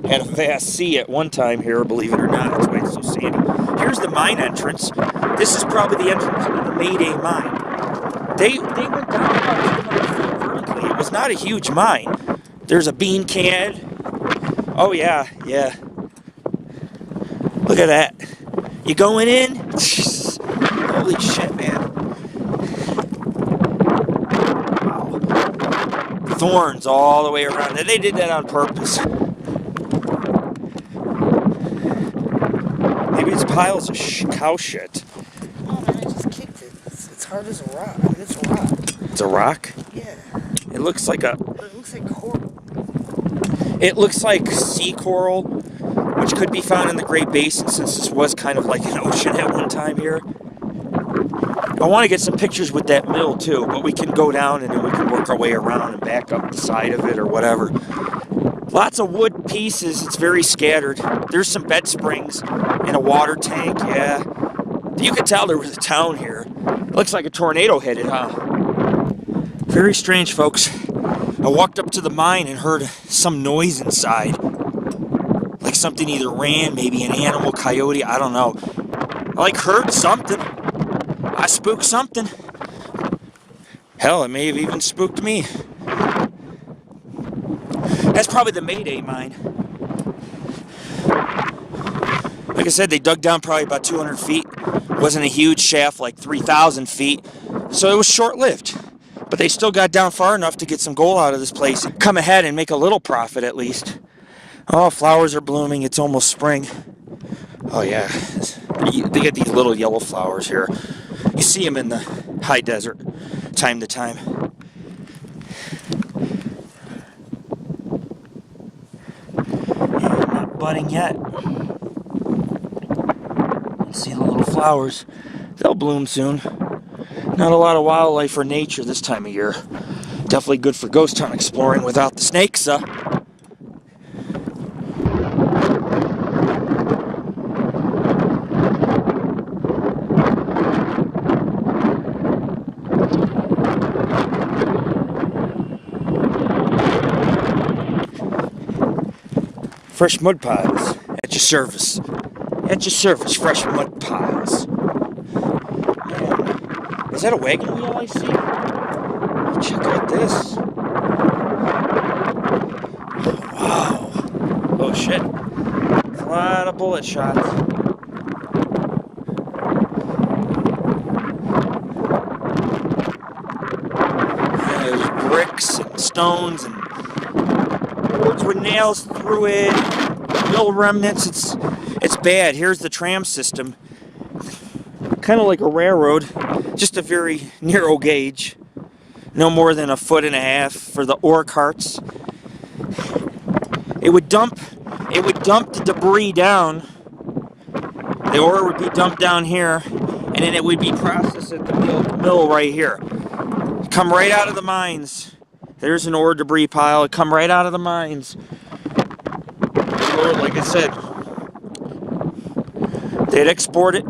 Had a vast sea at one time here, believe it or not. That's why it's so sandy. Here's the mine entrance. This is probably the entrance to the Mayday Mine. They went down about 200 feet vertically. It was not a huge mine. There's a bean can. Oh, yeah. Look at that. You going in? Holy shit, man. Wow. Thorns all the way around. And they did that on purpose. Maybe it's piles of cow shit. Oh man, I just kicked it. It's hard as a rock. I mean, it's a rock. It's a rock? Yeah. It looks like It looks like coral. It looks like sea coral, which could be found in the Great Basin since this was kind of like an ocean at one time here. I want to get some pictures with that mill too, but we can go down and then we can work our way around and back up the side of it or whatever. Lots of wood pieces. It's very scattered. There's some bed springs and a water tank. Yeah. You could tell there was a town here. Looks like a tornado hit it, huh? Very strange, folks. I walked up to the mine and heard some noise inside. Like something either ran, maybe an animal, coyote, I don't know. I heard something. I spooked something. Hell, it may have even spooked me. That's probably the Mayday Mine. Like I said, they dug down probably about 200 feet. It wasn't a huge shaft, like 3,000 feet. So it was short-lived. But they still got down far enough to get some gold out of this place. Come ahead and make a little profit at least. Oh, flowers are blooming. It's almost spring. Oh, yeah. They get these little yellow flowers here. You see them in the high desert time to time. budding yet. See the little flowers. They'll bloom soon. Not a lot of wildlife or nature this time of year. Definitely good for ghost town exploring without the snakes, Fresh mud piles at your service. At your service, fresh mud piles. Man, is that a wagon wheel I see? Check out this. Wow. Oh shit. That's a lot of bullet shots. Yeah, there's bricks and stones and boards with nails through it. Mill remnants. It's bad. Here's the tram system. Kind of like a railroad, just a very narrow gauge. No more than 1.5 feet for the ore carts. It would dump the debris down. The ore would be dumped down here, and then it would be processed at the mill right here. Come right out of the mines. There's an ore debris pile. It come right out of the mines. Like I said, they'd export it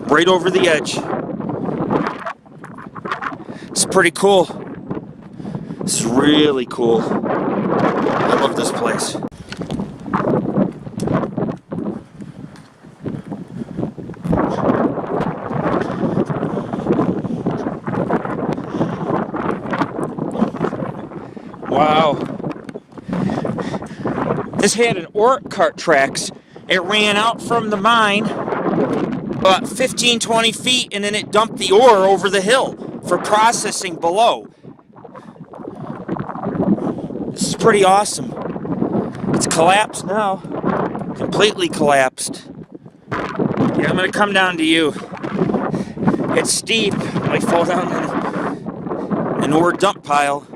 right over the edge. It's pretty cool. This is really cool. I love this place. Wow. This had an ore cart tracks. It ran out from the mine about 15-20 feet, and then it dumped the ore over the hill for processing below. This is pretty awesome. It's collapsed now. Completely collapsed. Yeah, I'm gonna come down to you. It's steep. I might fall down in an ore dump pile.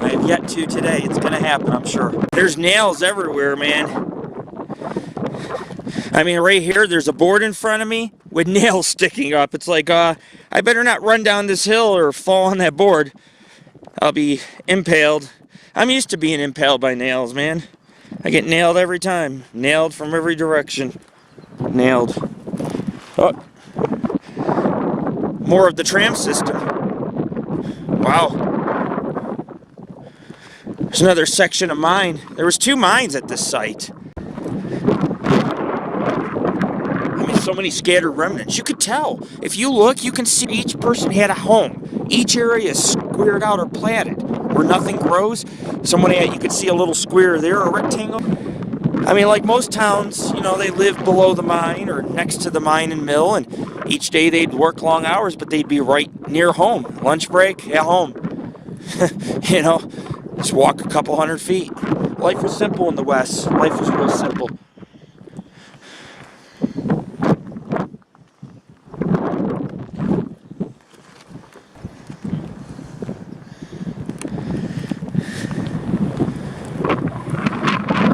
I have yet to today. It's gonna happen, I'm sure. There's nails everywhere, man. I mean, right here, there's a board in front of me with nails sticking up. It's like, I better not run down this hill or fall on that board. I'll be impaled. I'm used to being impaled by nails, man. I get nailed every time. Nailed from every direction. Nailed. Oh. More of the tram system. Wow. There's another section of mine. There was 2 mines at this site. So many scattered remnants. You could tell. If you look, you can see each person had a home. Each area is squared out or platted where nothing grows. You could see a little square there, a rectangle. I mean, like most towns, you know, they live below the mine or next to the mine and mill, and each day they'd work long hours, but they'd be right near home. Lunch break, at home. You know, just walk a couple 100 feet. Life was simple in the West. Life was real simple.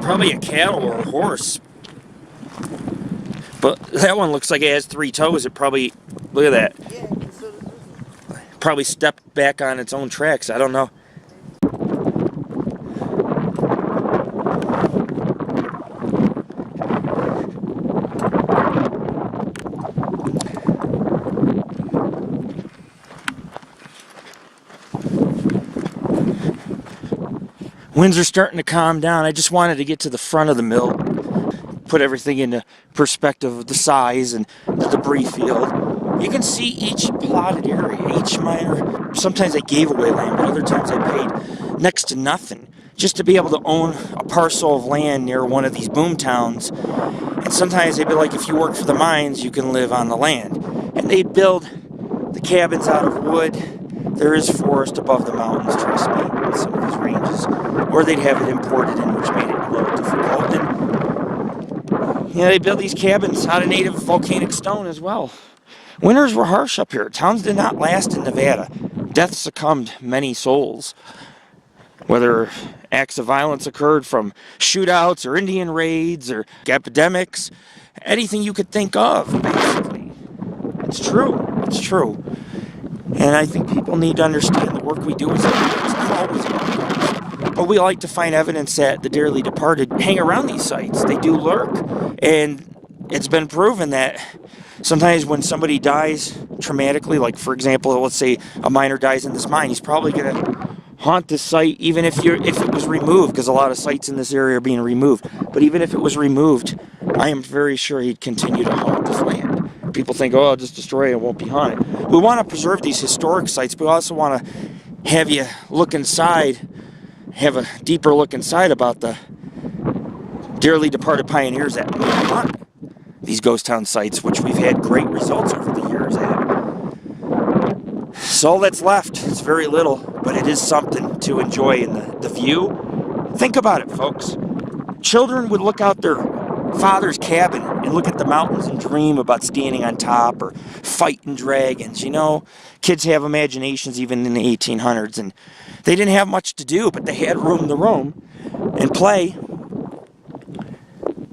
Probably a cattle or a horse. But that one looks like it has 3 toes. It probably, look at that. Yeah, so does this one. Probably stepped back on its own tracks. I don't know. Winds are starting to calm down. I just wanted to get to the front of the mill, put everything into perspective of the size and the debris field. You can see each plotted area, each miner. Sometimes I gave away land, but other times I paid next to nothing just to be able to own a parcel of land near one of these boom towns. And sometimes they'd be like, if you work for the mines, you can live on the land. And they'd build the cabins out of wood. There is forest above the mountains, trust me, in some of these ranges. Or they'd have it imported in, which made it a little difficult. And, they built these cabins out of native volcanic stone as well. Winters were harsh up here. Towns did not last in Nevada. Death succumbed many souls. Whether acts of violence occurred from shootouts or Indian raids or epidemics, anything you could think of, basically. It's true. It's true. And I think people need to understand the work we do is not always about ghosts. But we like to find evidence that the dearly departed hang around these sites. They do lurk. And it's been proven that sometimes when somebody dies traumatically, like for example, let's say a miner dies in this mine, he's probably going to haunt this site even if it was removed, because a lot of sites in this area are being removed. But even if it was removed, I am very sure he'd continue to haunt this land. People think, oh, I'll just destroy it, it won't be haunted. We want to preserve these historic sites, but we also want to have you look inside, have a deeper look inside about the dearly departed pioneers that haunt these ghost town sites, which we've had great results over the years at. So all that's left is very little, but it is something to enjoy in the view. Think about it, folks. Children would look out their father's cabin and look at the mountains and dream about standing on top or fighting dragons. You know, kids have imaginations even in the 1800s, and they didn't have much to do, but they had room to roam and play.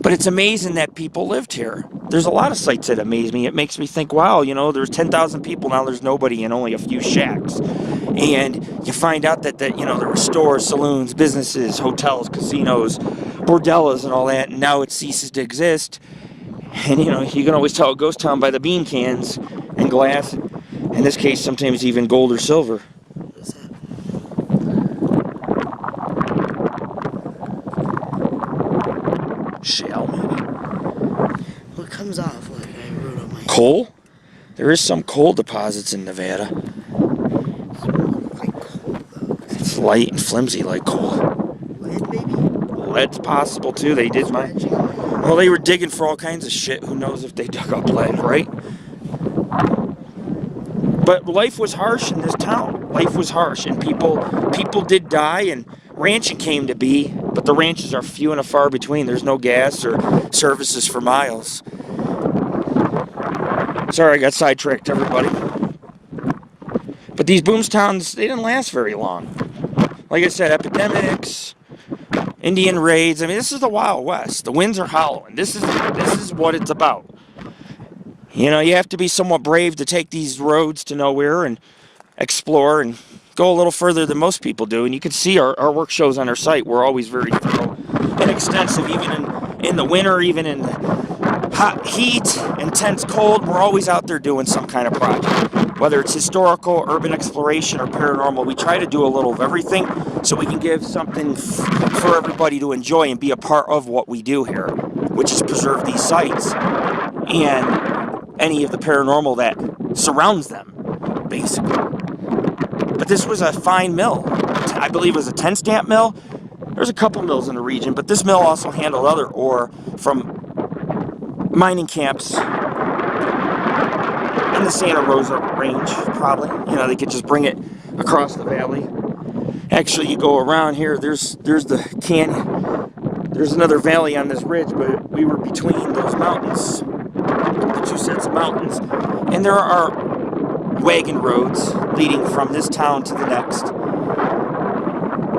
But it's amazing that people lived here. There's a lot of sites that amaze me. It makes me think, wow, you know, there's 10,000 people, now there's nobody and only a few shacks. And you find out that you know, there were stores, saloons, businesses, hotels, casinos, bordellas and all that, and now it ceases to exist. And, you know, you can always tell a ghost town by the bean cans and glass. In this case, sometimes even gold or silver. What's that? Shale, maybe. What comes off like I wrote on my... Coal? There is some coal deposits in Nevada. Like coal, though. It's light and flimsy like coal. Lead, maybe? Lead's possible, too. They did mine. Well, they were digging for all kinds of shit. Who knows if they dug up lead, right? But life was harsh in this town. Life was harsh, and people did die, and ranching came to be, but the ranches are few and far between. There's no gas or services for miles. Sorry, I got sidetracked, everybody. But these boomtowns, they didn't last very long. Like I said, epidemics, Indian raids. I mean, this is the Wild West. The winds are howling. This is what it's about. You know, you have to be somewhat brave to take these roads to nowhere and explore and go a little further than most people do. And you can see our work shows on our site. We're always very thorough and extensive, even in the winter, even in the hot heat, intense cold. We're always out there doing some kind of project. Whether it's historical, urban exploration, or paranormal, we try to do a little of everything so we can give something for everybody to enjoy and be a part of what we do here, which is preserve these sites and any of the paranormal that surrounds them, basically. But this was a fine mill. I believe it was a 10-stamp mill. There's a couple mills in the region, but this mill also handled other ore from mining camps in the Santa Rosa range, probably. You know, they could just bring it across the valley. Actually, you go around here, there's the canyon. There's another valley on this ridge, but we were between those mountains, the two sets of mountains. And there are wagon roads leading from this town to the next.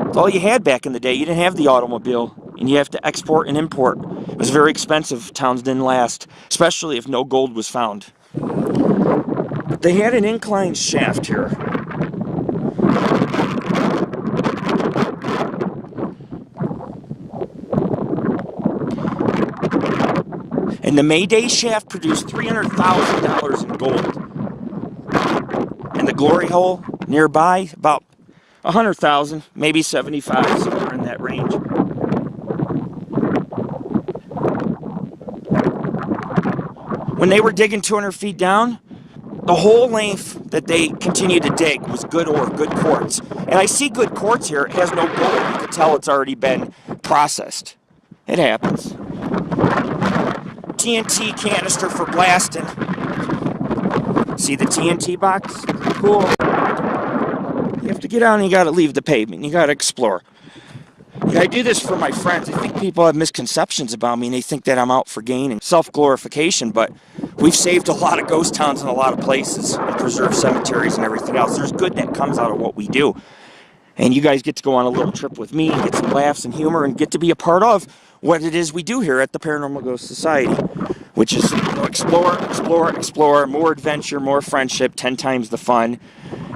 It's all you had back in the day. You didn't have the automobile, and you have to export and import. It was very expensive. Towns didn't last, especially if no gold was found. They had an inclined shaft here. And the Mayday shaft produced $300,000 in gold. And the glory hole nearby, about 100,000, maybe 75, somewhere in that range. When they were digging 200 feet down, the whole length that they continued to dig was good ore, good quartz. And I see good quartz here. It has no gold. You can tell it's already been processed. It happens. TNT canister for blasting. See the TNT box? Cool. You have to get out and you gotta leave the pavement. You gotta explore. I do this for my friends. I think people have misconceptions about me and they think that I'm out for gain and self-glorification, but we've saved a lot of ghost towns in a lot of places and preserved cemeteries and everything else. There's good that comes out of what we do. And you guys get to go on a little trip with me and get some laughs and humor and get to be a part of what it is we do here at the Paranormal Ghost Society, which is, you know, explore, more adventure, more friendship, 10 times the fun,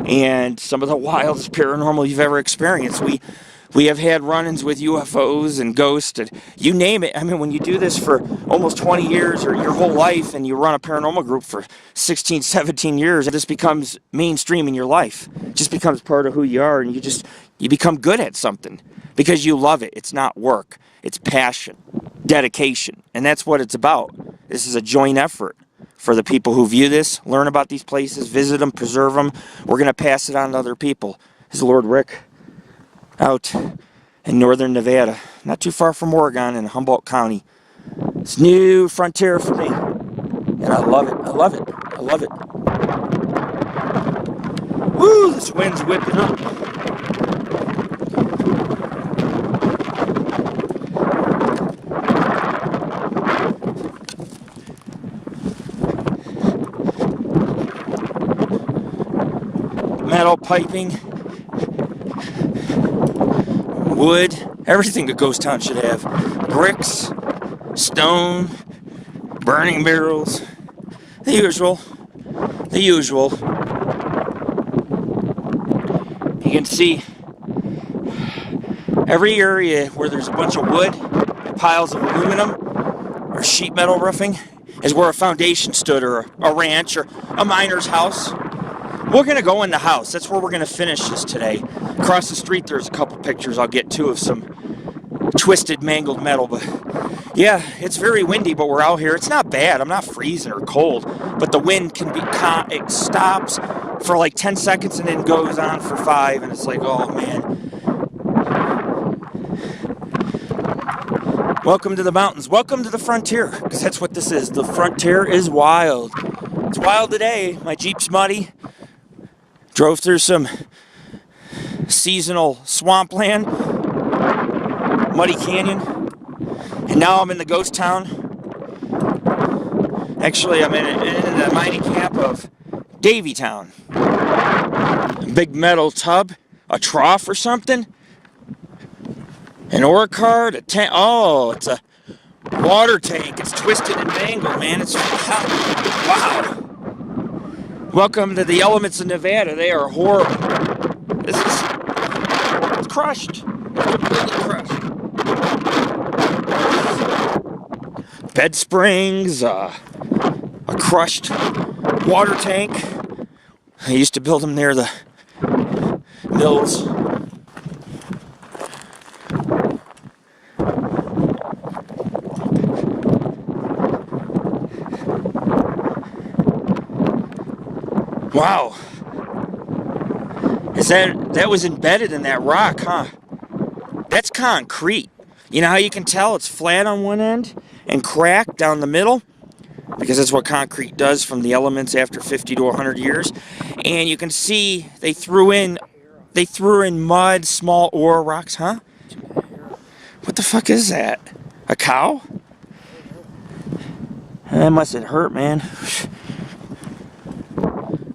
and some of the wildest paranormal you've ever experienced. We have had run-ins with UFOs and ghosts, and you name it. I mean, when you do this for almost 20 years or your whole life and you run a paranormal group for 16, 17 years, this becomes mainstream in your life. It just becomes part of who you are, and you become good at something because you love it. It's not work. It's passion, dedication, and that's what it's about. This is a joint effort for the people who view this, learn about these places, visit them, preserve them. We're going to pass it on to other people. This is Lord Rick out in northern Nevada, not too far from Oregon in Humboldt County. It's new frontier for me, and I love it. I love it. I love it. Woo, this wind's whipping up. Metal piping, wood, everything a ghost town should have. Bricks, stone, burning barrels, the usual. The usual. You can see every area where there's a bunch of wood, piles of aluminum, or sheet metal roofing is where a foundation stood, or a ranch, or a miner's house. We're going to go in the house. That's where we're going to finish this today. Across the street, there's a couple pictures I'll get to of some twisted, mangled metal. But yeah, it's very windy, but we're out here. It's not bad. I'm not freezing or cold. But the wind can be, it stops for like 10 seconds and then goes on for 5. And it's like, oh, man. Welcome to the mountains. Welcome to the frontier. Because that's what this is. The frontier is wild. It's wild today. My Jeep's muddy. Drove through some seasonal swampland, muddy canyon, and now I'm in the ghost town. Actually, I'm in the mining camp of Daveytown. A big metal tub, a trough or something, an ore cart, a tank. Oh, it's a water tank. It's twisted and mangled, man. It's wow. Welcome to the elements of Nevada. They are horrible. It's crushed. It's completely crushed. Bed springs, a crushed water tank. I used to build them near the mills. Wow. That was embedded in that rock, huh? That's concrete. You know how you can tell it's flat on one end and cracked down the middle? Because that's what concrete does from the elements after 50 to 100 years. And you can see they threw in mud, small ore rocks, huh? What the fuck is that? A cow? That must have hurt, man.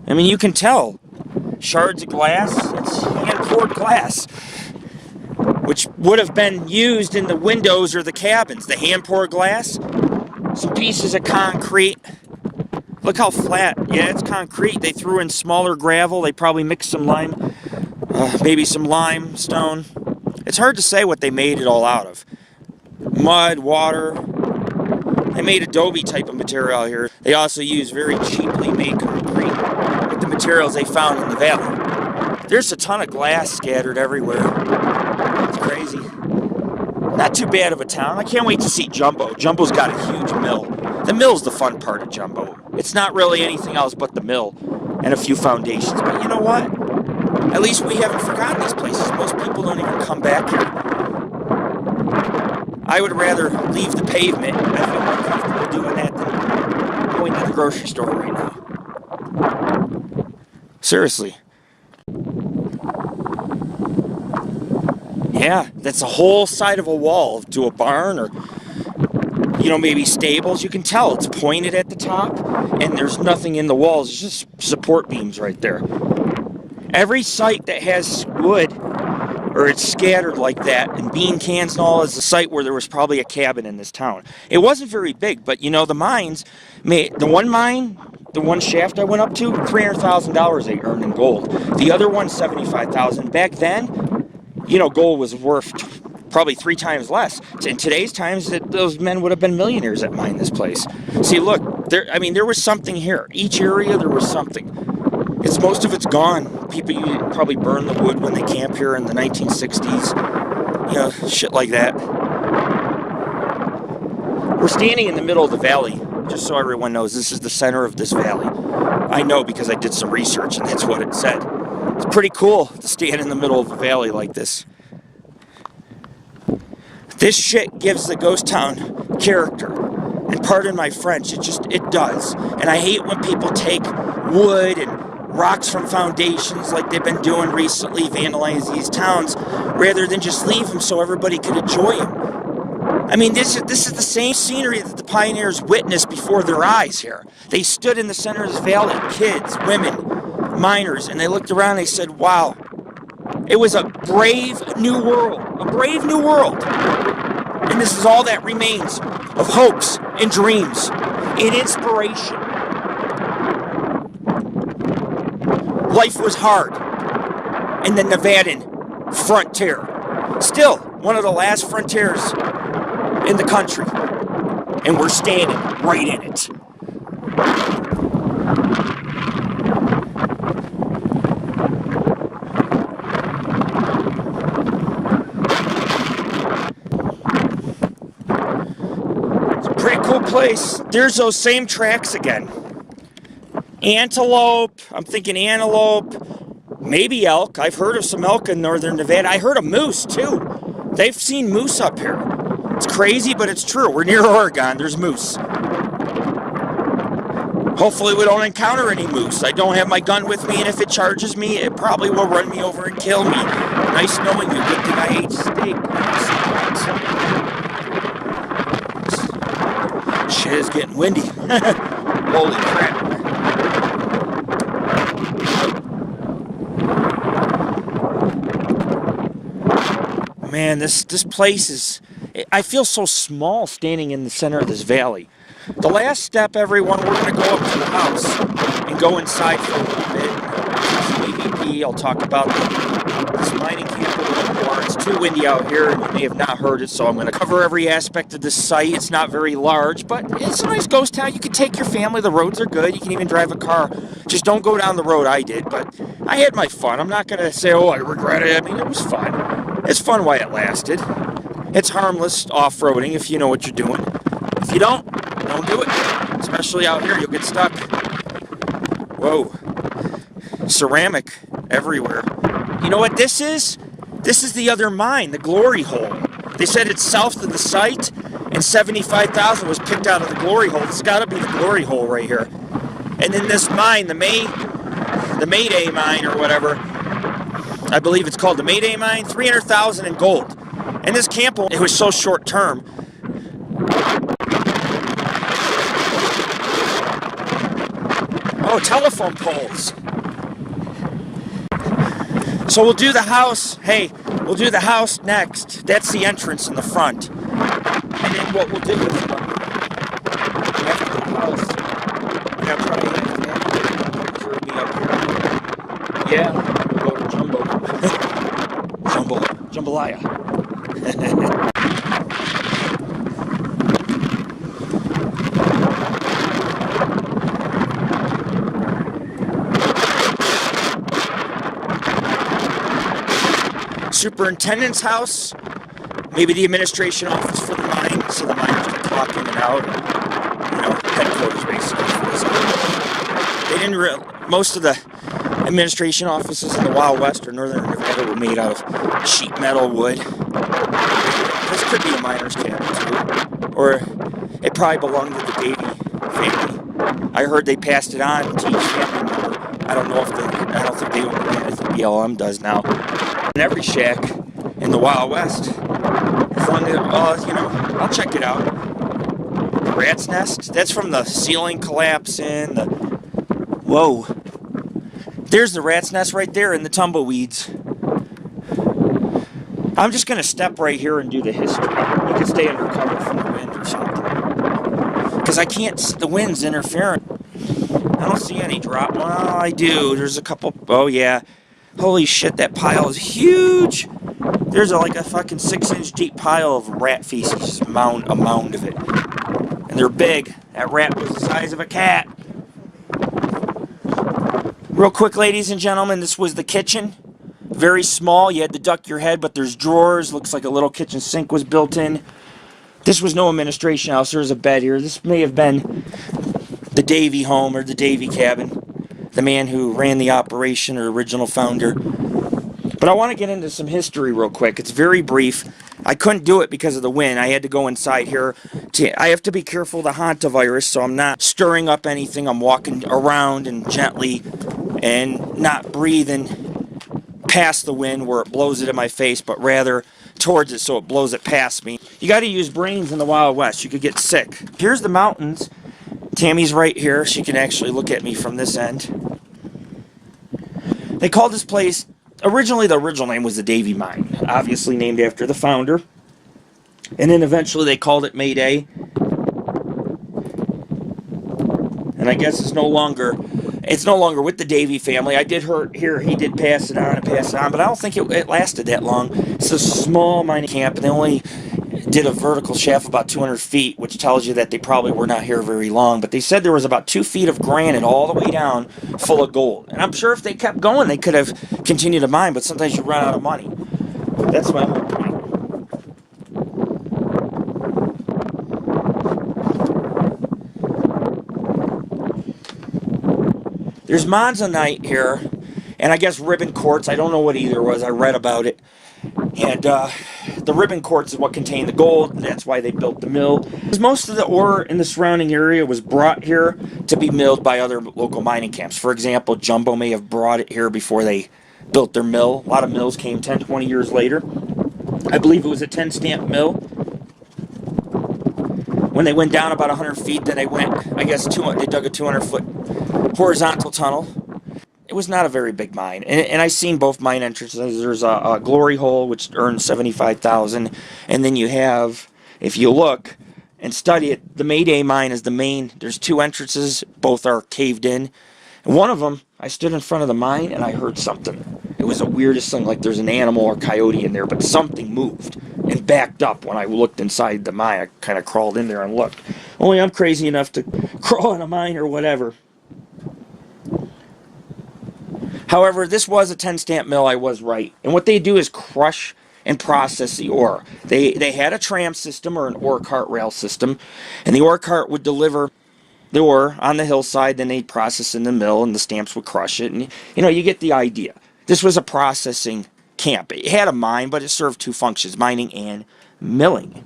I mean, you can tell. Shards of glass. It's hand-poured glass. Which would have been used in the windows or the cabins. The hand-poured glass. Some pieces of concrete. Look how flat. Yeah, it's concrete. They threw in smaller gravel. They probably mixed some lime. Maybe some limestone. It's hard to say what they made it all out of. Mud, water. They made adobe type of material here. They also use very cheaply made concrete with the materials they found in the valley. There's a ton of glass scattered everywhere. It's crazy. Not too bad of a town. I can't wait to see Jumbo. Jumbo's got a huge mill. The mill's the fun part of Jumbo. It's not really anything else but the mill and a few foundations. But you know what? At least we haven't forgotten these places. Most people don't even come back here. I would rather leave the pavement. I feel more comfortable doing that than going to the grocery store right now. Seriously. Yeah, that's a whole side of a wall to a barn or, you know, maybe stables. You can tell it's pointed at the top and there's nothing in the walls. It's just support beams right there. Every site that has wood or it's scattered like that, and bean cans and all, is the site where there was probably a cabin in this town. It wasn't very big, but you know, the mines, the one mine, the one shaft I went up to, $300,000 they earned in gold. The other one, $75,000. Back then, you know, gold was worth probably 3 times less. In today's times, those men would have been millionaires that mined this place. See, look, there was something here. Each area, there was something. Most of it's gone. People probably burn the wood when they camp here in the 1960s. You know, shit like that. We're standing in the middle of the valley. Just so everyone knows, this is the center of this valley. I know because I did some research and that's what it said. It's pretty cool to stand in the middle of a valley like this. This shit gives the ghost town character. And pardon my French, it does. And I hate when people take wood and rocks from foundations like they've been doing recently, vandalize these towns, rather than just leave them so everybody could enjoy them. I mean, this is the same scenery that the pioneers witnessed before their eyes here. They stood in the center of this valley, kids, women, miners, and they looked around and they said, wow, it was a brave new world, And this is all that remains of hopes and dreams and inspiration. Life was hard in the Nevadan frontier. Still, one of the last frontiers in the country. And we're standing right in it. It's a pretty cool place. There's those same tracks again. Antelope, I'm thinking antelope, maybe elk. I've heard of some elk in northern Nevada. I heard of moose too. They've seen moose up here. It's crazy, but it's true. We're near Oregon. There's moose. Hopefully we don't encounter any moose. I don't have my gun with me, and if it charges me, it probably will run me over and kill me. Nice knowing you. Good thing I ate steak. Shit is getting windy. Holy crap. Man, this place is... I feel so small standing in the center of this valley. The last step, everyone, we're going to go up to the house and go inside for a little bit. Maybe I'll talk about this mining camp a little more. It's too windy out here, and you may have not heard it, so I'm going to cover every aspect of this site. It's not very large, but it's a nice ghost town. You can take your family. The roads are good. You can even drive a car. Just don't go down the road I did, but I had my fun. I'm not going to say, oh, I regret it. I mean, it was fun. It's fun while it lasted. It's harmless off-roading if you know what you're doing. If you don't do it. Especially out here, you'll get stuck. Whoa. Ceramic everywhere. You know what this is? This is the other mine, the Glory Hole. They said it's south of the site, and $75,000 was picked out of the Glory Hole. It's got to be the Glory Hole right here. And then this mine, the Mayday Mine or whatever, I believe it's called the Mayday Mine, $300,000 in gold. And this camp, it was so short term. Oh, telephone poles. So we'll do the house. Hey, we'll do the house next. That's the entrance in the front. And then what we'll do is after the house, we'll probably be up here. Yeah, we'll go to Jambalaya. Superintendent's house, maybe the administration office for the mine, so the miners can clock in and out, headquarters basically. They didn't most of the administration offices in the Wild West or Northern Nevada were made out of sheet metal wood. This could be a miner's cabin too, or it probably belonged to the Davey family. I heard they passed it on to each family member. I don't think they own it. I think BLM does now. In every shack in the Wild West, as long as I'll check it out. The rat's nest. That's from the ceiling collapsing. Whoa. There's the rat's nest right there in the tumbleweeds. I'm just going to step right here and do the history. You can stay under cover from the wind or something. Because I can't, the wind's interfering. I don't see any drop. Well, I do. There's a couple, oh yeah. Holy shit, that pile is huge. There's like a fucking 6-inch deep pile of rat feces, just a mound of it. And they're big. That rat was the size of a cat. Real quick, ladies and gentlemen, this was the kitchen. Very small. You had to duck your head, but there's drawers. Looks like a little kitchen sink was built in. This was no administration house. There's a bed here. This may have been the Davey home or the Davey cabin. The man who ran the operation or original founder. But I want to get into some history real quick. It's very brief. I couldn't do it because of the wind. I had to go inside here. I have to be careful of the hantavirus, so I'm not stirring up anything. I'm walking around and gently and not breathing past the wind where it blows it in my face, but rather towards it so it blows it past me. You got to use brains in the Wild West. You could get sick. Here's the mountains. Tammy's right here. She can actually look at me from this end. They called this place, originally the original name was the Davey Mine, obviously named after the founder. And then eventually they called it Mayday. And I guess it's no longer with the Davey family. I did hear he did pass it on, but I don't think it lasted that long. It's a small mining camp, and they only did a vertical shaft about 200 feet, which tells you that they probably were not here very long. But they said there was about 2 feet of granite all the way down full of gold. And I'm sure if they kept going, they could have continued to mine, but sometimes you run out of money. That's my whole point. There's monzonite here, and I guess ribbon quartz. I don't know what either was. I read about it. And the ribbon quartz is what contained the gold, and that's why they built the mill. Because most of the ore in the surrounding area was brought here to be milled by other local mining camps. For example, Jumbo may have brought it here before they built their mill. A lot of mills came 10, 20 years later. I believe it was a 10-stamp mill. When they went down about 100 feet, then they went, I guess, they dug a 200-foot horizontal tunnel. It was not a very big mine, and I've seen both mine entrances. There's a glory hole, which earned $75,000, and then you have, if you look and study it, the Mayday Mine is the main. There's 2 entrances, both are caved in. And one of them, I stood in front of the mine, and I heard something. It was the weirdest thing, like there's an animal or coyote in there, but something moved and backed up when I looked inside the mine. I kind of crawled in there and looked. Only I'm crazy enough to crawl in a mine or whatever. However, this was a 10-stamp mill, I was right. And what they do is crush and process the ore. They had a tram system or an ore cart rail system, and the ore cart would deliver the ore on the hillside, then they'd process in the mill, and the stamps would crush it. And, you know, you get the idea. This was a processing camp. It had a mine, but it served 2 functions, mining and milling.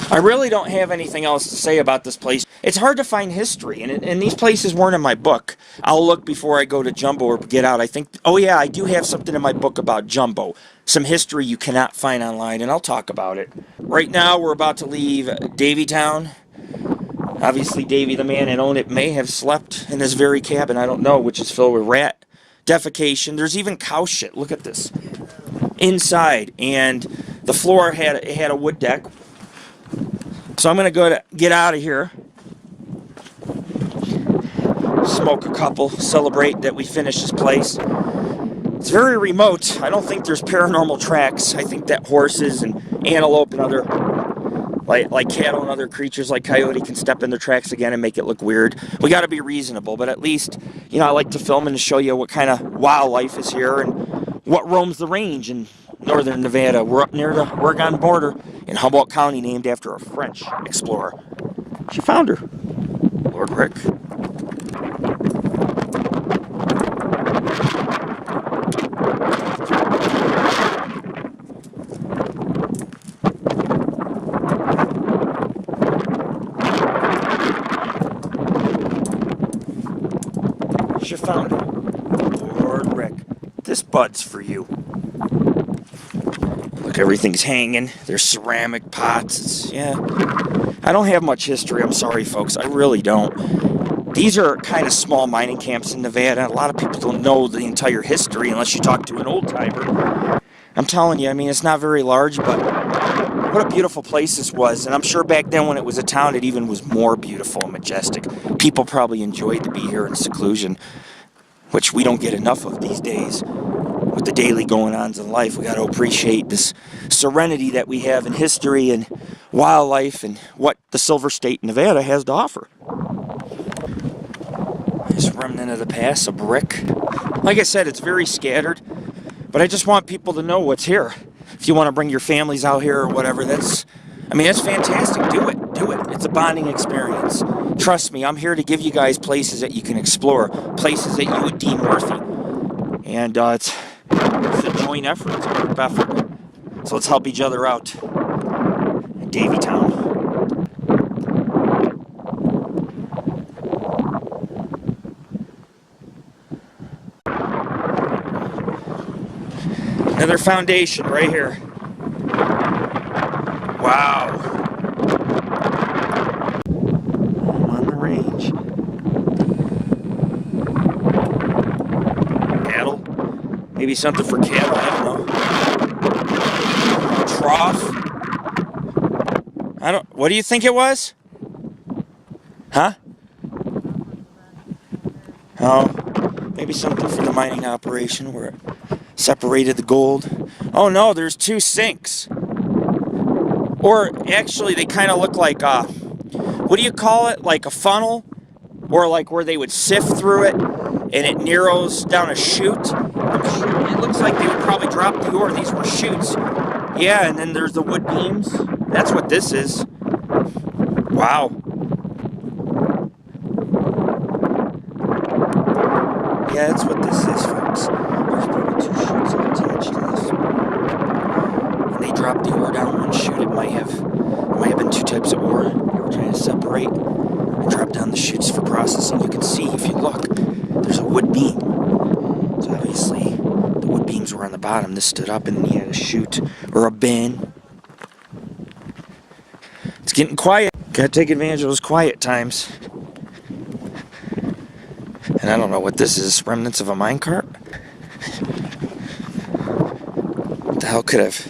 I really don't have anything else to say about this place. It's hard to find history, and these places weren't in my book. I'll look before I go to Jumbo or get out. I think, oh yeah, I do have something in my book about Jumbo. Some history you cannot find online, and I'll talk about it. Right now, we're about to leave Daveytown. Obviously, Davey, the man that owned it, may have slept in this very cabin, I don't know, which is filled with rat defecation. There's even cow shit. Look at this. Inside, and the floor had a wood deck. So I'm going to get out of here, smoke a couple, celebrate that we finished this place. It's very remote. I don't think there's paranormal tracks. I think that horses and antelope and other, like cattle and other creatures like coyote can step in their tracks again and make it look weird. We got to be reasonable, but at least, you know, I like to film and show you what kind of wildlife is here and what roams the range in northern Nevada. We're up near the Oregon border in Humboldt County, named after a French explorer. She found her, Lord Rick. She found her, Lord Rick. This bud's for you. Look, everything's hanging. There's ceramic pots. Yeah. I don't have much history. I'm sorry, folks. I really don't. These are kind of small mining camps in Nevada. A lot of people don't know the entire history unless you talk to an old timer. I'm telling you, I mean, it's not very large, but what a beautiful place this was. And I'm sure back then when it was a town, it even was more beautiful and majestic. People probably enjoyed to be here in seclusion, which we don't get enough of these days. With the daily going-ons in life, we got to appreciate this serenity that we have in history and wildlife and what the Silver State, Nevada, has to offer. There's a remnant of the past, a brick. Like I said, it's very scattered, but I just want people to know what's here. If you want to bring your families out here or whatever, that's fantastic. Do it. Do it. It's a bonding experience. Trust me, I'm here to give you guys places that you can explore, places that you would deem worthy. And it's a joint effort. It's a group effort. So let's help each other out. Daveytown. Another foundation right here. Wow. I'm on the range. Cattle? Maybe something for cattle, I don't know. Trough? What do you think it was? Huh? Oh, maybe something for the mining operation where it separated the gold. Oh no, there's two sinks. Or actually they kind of look like what do you call it? Like a funnel? Or like where they would sift through it and it narrows down a chute. It looks like they would probably drop the ore. These were chutes. Yeah, and then there's the wood beams. That's what this is. Wow. Yeah, that's what this is, folks. There's probably two chutes attached to this. When they dropped the ore down one chute, it might have been two types of ore. They were trying to separate and drop down the chutes for processing. You can see, if you look, there's a wood beam. So obviously, the wood beams were on the bottom. This stood up and you had a chute or a bin. It's getting quiet. Gotta take advantage of those quiet times. And I don't know what this is. Remnants of a minecart? What the hell could have...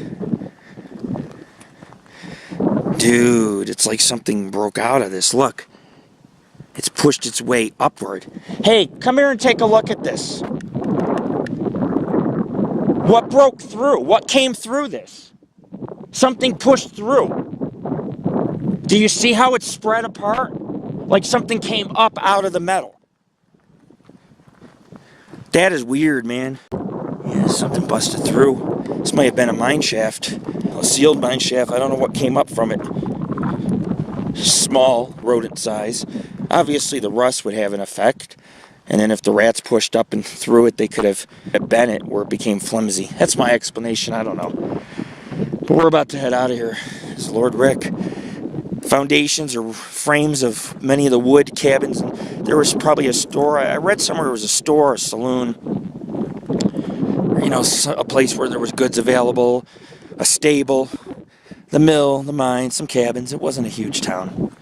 Dude, it's like something broke out of this. Look. It's pushed its way upward. Hey, come here and take a look at this. What broke through? What came through this? Something pushed through. Do you see how it's spread apart? Like something came up out of the metal. That is weird, man. Yeah, something busted through. This might have been a mine shaft. A sealed mine shaft. I don't know what came up from it. Small, rodent size. Obviously, the rust would have an effect. And then if the rats pushed up and through it, they could have bent it where it became flimsy. That's my explanation. I don't know. But we're about to head out of here. It's Lord Rick. Foundations or frames of many of the wood cabins. And there was probably a store. I read somewhere there was a store, a saloon, or, you know, a place where there was goods available, a stable, the mill, the mine, some cabins. It wasn't a huge town.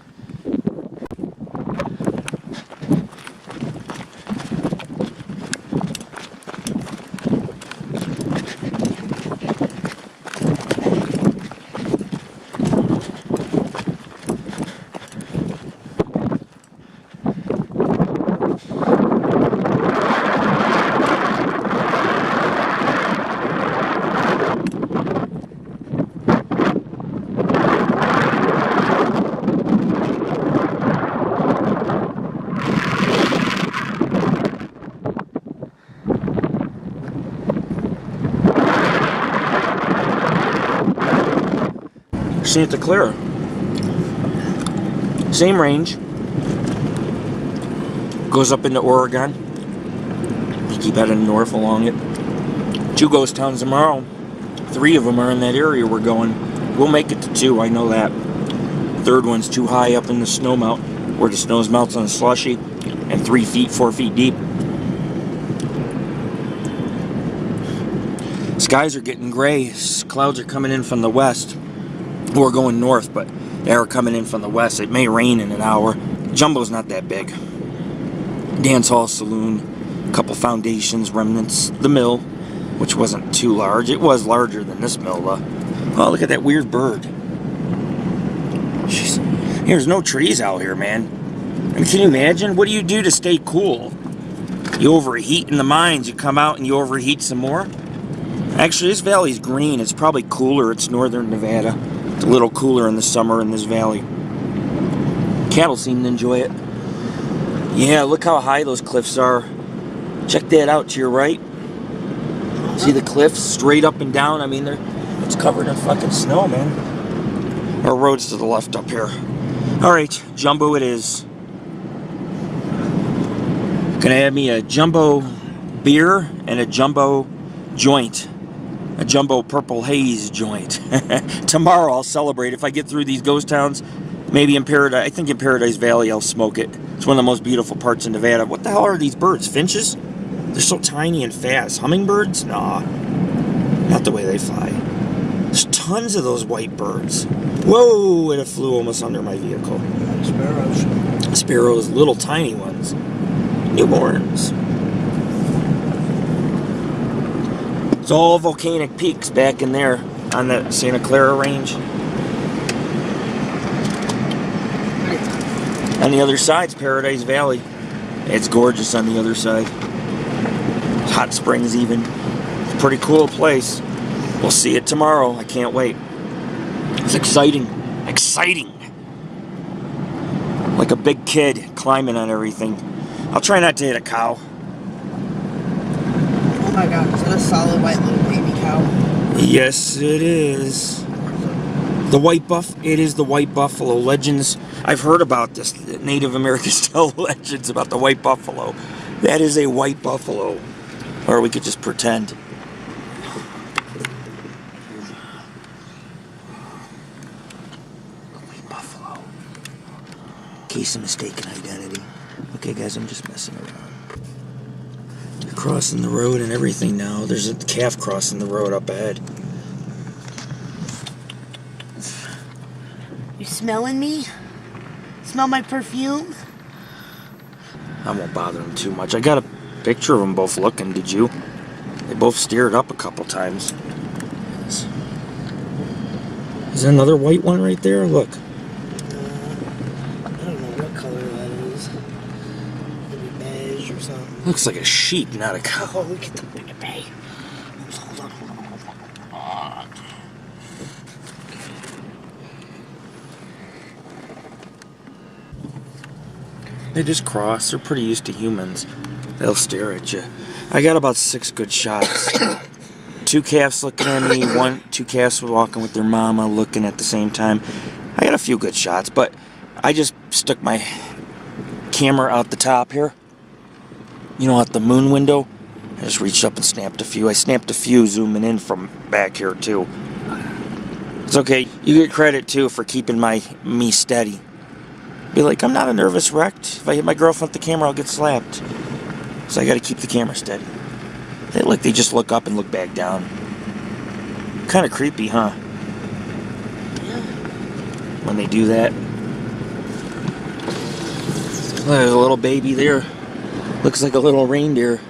See it to clear. Same range. Goes up into Oregon. You keep heading north along it. 2 ghost towns tomorrow. 3 of them are in that area we're going. We'll make it to 2, I know that. 3rd one's too high up in the snow melt, where the snow melts on the slushy, and 3 feet, 4 feet deep. Skies are getting gray. Clouds are coming in from the west. We're going north, but they are coming in from the west. It may rain in an hour. Jumbo's not that big. dance hall, saloon, a couple foundations, remnants, the mill, which wasn't too large. It was larger than this mill, though. Oh, look at that weird bird. Jeez. There's no trees out here, man. I mean, can you imagine? What do you do to stay cool? You overheat in the mines. You come out and you overheat some more. Actually, this valley's green. It's probably cooler. It's northern Nevada. It's a little cooler in the summer in this valley. Cattle seem to enjoy it. Yeah, look how high those cliffs are. Check that out to your right. See the cliffs straight up and down? I mean, it's covered in fucking snow, man. Our road's to the left up here. Alright, jumbo it is. Gonna have me a jumbo beer and a jumbo joint. A jumbo purple haze joint. Tomorrow I'll celebrate. If I get through these ghost towns, maybe in Paradise, I think in Paradise Valley I'll smoke it. It's one of the most beautiful parts of Nevada. What the hell are these birds? Finches? They're so tiny and fast. Hummingbirds? Nah. Not the way they fly. There's tons of those white birds. Whoa! It flew almost under my vehicle. Sparrows. Sparrows, little tiny ones. Newborns. It's all volcanic peaks back in there on the Santa Clara range. On the other side's Paradise Valley. It's gorgeous on the other side. Hot springs even. It's a pretty cool place. We'll see it tomorrow. I can't wait. It's exciting. Exciting. Like a big kid climbing on everything. I'll try not to hit a cow. Oh my god, is that a solid white little baby cow? Yes, it is. The white buff. It is the white buffalo. Legends. I've heard about this. Native Americans tell legends about the white buffalo. That is a white buffalo. Or we could just pretend. White buffalo. Case of mistaken identity. Okay, guys, I'm just messing around. They're crossing the road and everything now. There's a calf crossing the road up ahead. You smelling me? Smell my perfume? I won't bother them too much. I got a picture of them both looking, did you? They both steered up a couple times. Is there another white one right there? Look. I don't know what color that is. Maybe beige or something. Looks like a sheep, not a cow. Oh, look at the big bay. Hold on. They just cross. They're pretty used to humans. They'll stare at you. I got about 6 good shots. 2 calves looking at me. 2 calves walking with their mama looking at the same time. I got a few good shots, but I just stuck my camera out the top here. You know, out the moon window. I just reached up and snapped a few. I snapped a few zooming in from back here, too. It's okay. You get credit, too, for keeping me steady. Be like, I'm not a nervous wreck. If I hit my girlfriend with the camera, I'll get slapped. So I gotta keep the camera steady. They just look up and look back down. Kind of creepy, huh? Yeah. When they do that. There's a little baby there. Looks like a little reindeer.